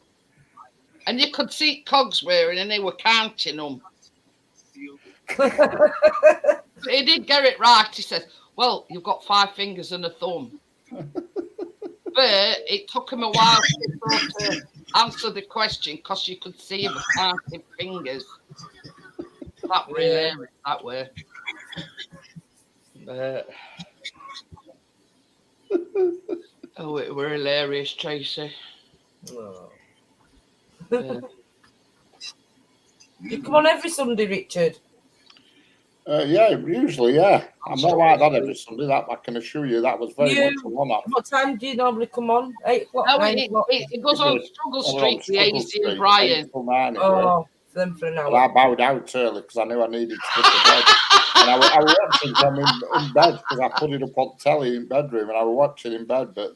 And you could see Cogs wearing, and they were counting them. But he did get it right. He said, "Well, you've got 5 fingers and a thumb." But it took him a while to answer the question because you could see him counting fingers. That were hilarious, that way. But oh, it were hilarious, Tracy. Oh. You come on every Sunday, Richard? Yeah, usually, yeah. I'm not like that every Sunday. That I can assure you, that was very much a one-off. What time do you normally come on? 8 o'clock? No, it goes on Struggle Street, the AC and Brian. Oh, for them for an hour. And I bowed out early because I knew I needed to go to bed. And I was watching from in bed because I put it up on telly in bedroom, and I was watching in bed. But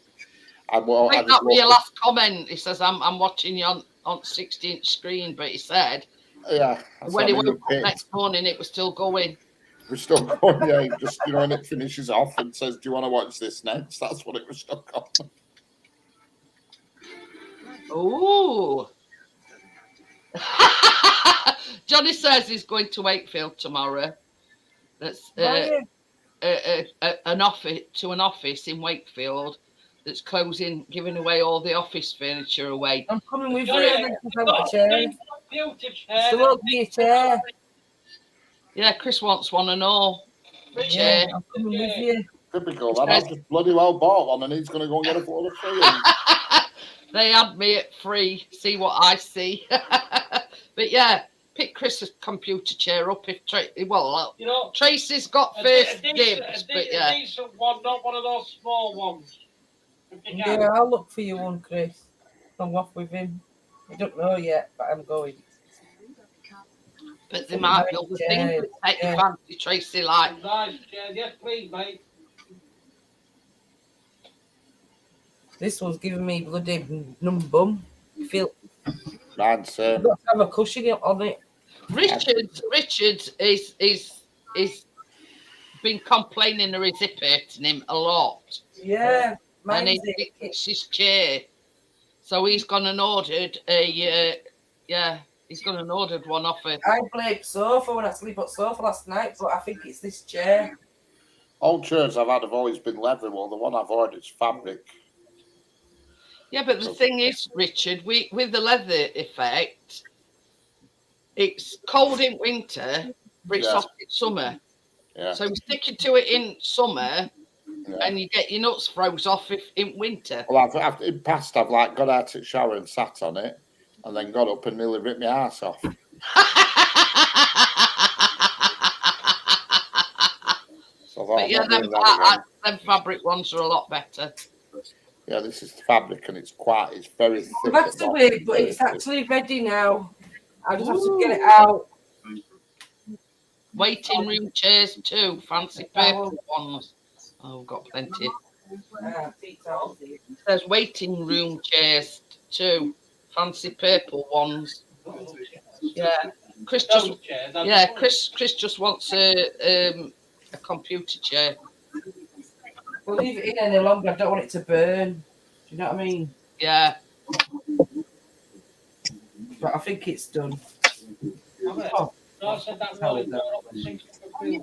I think that was your last comment. He says, "I'm watching you on 16-inch screen," but he said, "Yeah." When he woke up next morning, it was still going. We're still going, yeah. Just and it finishes off and says, "Do you want to watch this next?" That's what it was stuck on. Ooh. Johnny says he's going to Wakefield tomorrow. That's an office in Wakefield that's closing, giving away all the office furniture away. I'm coming with you because I've got a chair. So won't be a chair. Yeah, Chris wants one and all. Yeah, I'm coming with you. Typical. That I've just bloody well bought one, and he's going to go and get it for the free. They had me at free. See what I see. But yeah, pick Chris's computer chair up if Tracy's got first dibs. But yeah, a decent one, not one of those small ones. Yeah, I'll look for you one, Chris. I'm off with him. I don't know yet, but I'm going. But they might be other things that take your fancy, Tracy, like. Nice chair, yes, please, mate. This one's giving me bloody numb bum. I feel. Mine's I've got to have a cushion on it. Richard is been complaining of his hip hurting him a lot. Yeah, and it's his chair. So he's gone and ordered he's gone and ordered one off it. I blame sofa when I sleep on sofa last night, but I think it's this chair. All chairs I've had have always been leather. Well, the one I've ordered is fabric. Yeah, but the thing is, Richard, with the leather effect, it's cold in winter, but it's hot in summer. Yeah. So we're sticking to it in summer, And you get your nuts froze off if in winter. Well, I've in past, I've like got out of the shower and sat on it, and then got up and nearly ripped my arse off. So But yeah, them fabric ones are a lot better. Yeah, this is the fabric, and it's very thick. Well, that's the way, but it's actually ready now. I just have to get it out. Waiting room chairs too, fancy purple ones. Oh, we've got plenty. There's waiting room chairs too, fancy purple ones. Yeah, Chris just wants a computer chair. We'll leave it in any longer. I don't want it to burn. Do you know what I mean? Yeah. But I think it's done. Oh. No, I said that rolling door up at 620.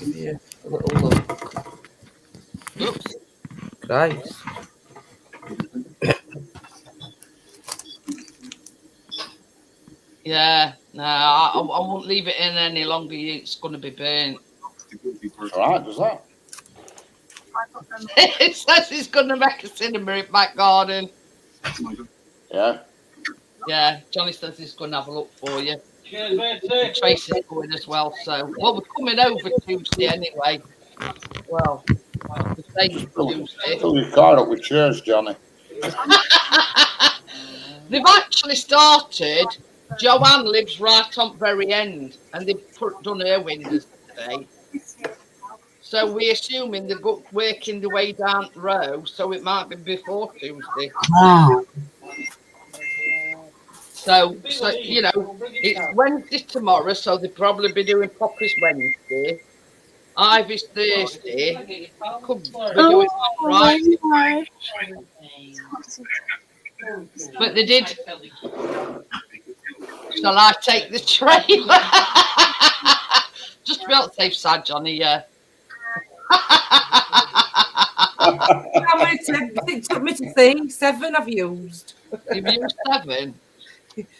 Yeah, a little look. Oops. Nice. Yeah, no, I won't leave it in any longer. It's going to be burnt. All right, does that? It says it's going to make a cinema in back garden. Yeah. Yeah, Johnny says he's going to have a look for you. Cheers, mate. Tracy's going as well, so we're coming over Tuesday anyway. Well, the same Tuesday. Fill your car up with chairs, Johnny. They've actually started. Joanne lives right on the very end, and they've done her windows today. So we're assuming they're working the way down the road, so it might be before Tuesday. Oh. So you know, it's Wednesday tomorrow, so they'll probably be doing Poppy's Wednesday. Ivy's Thursday. Could be doing Friday. But they did. Shall I take the trailer? Just to be on the safe side, Johnny, yeah. How many it took me to think? 7 I've used. You've used 7?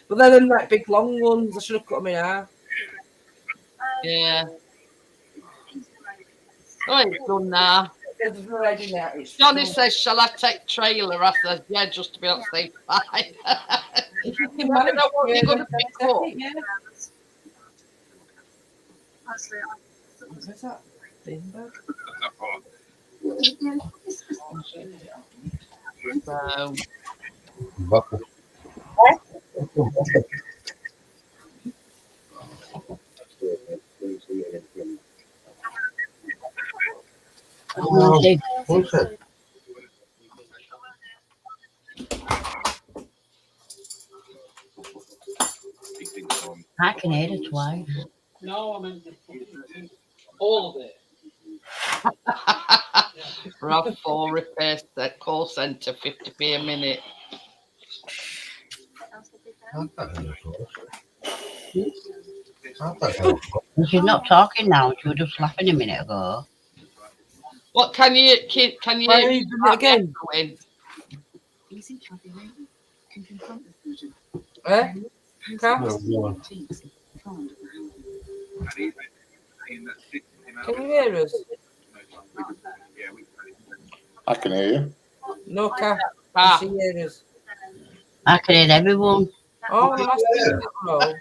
But then them like big long ones, I should have cut them in half. Yeah. Oh, it's done now. It's ready now. Johnny says, shall I take trailer? I said, yeah, just to be on the safe side. If you can I manage don't know what you're going to pick up. yeah. Where's that bin bag? So, I can eat it twice. No, I mean all of it. RAV4 repair set call centre, 50p a minute. She's not talking now. She was just laughing a minute ago. What can you Why are you doing it again? Eh? Can you hear us? I can hear you. No, Cat. Ah. Can you hear us? I can hear everyone. Oh, no.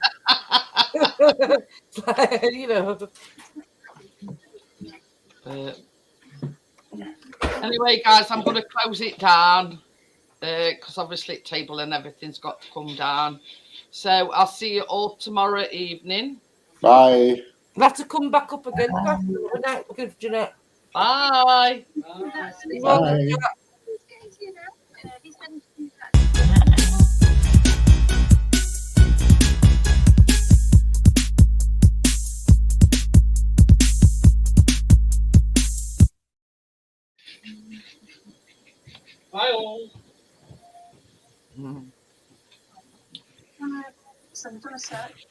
It's like, you know. Anyway, guys, I'm going to close it down because obviously table and everything's got to come down. So I'll see you all tomorrow evening. Bye. We'll have to come back up again. Good night, good Jeanette. Bye. Bye. Bye all. So I'm going to search.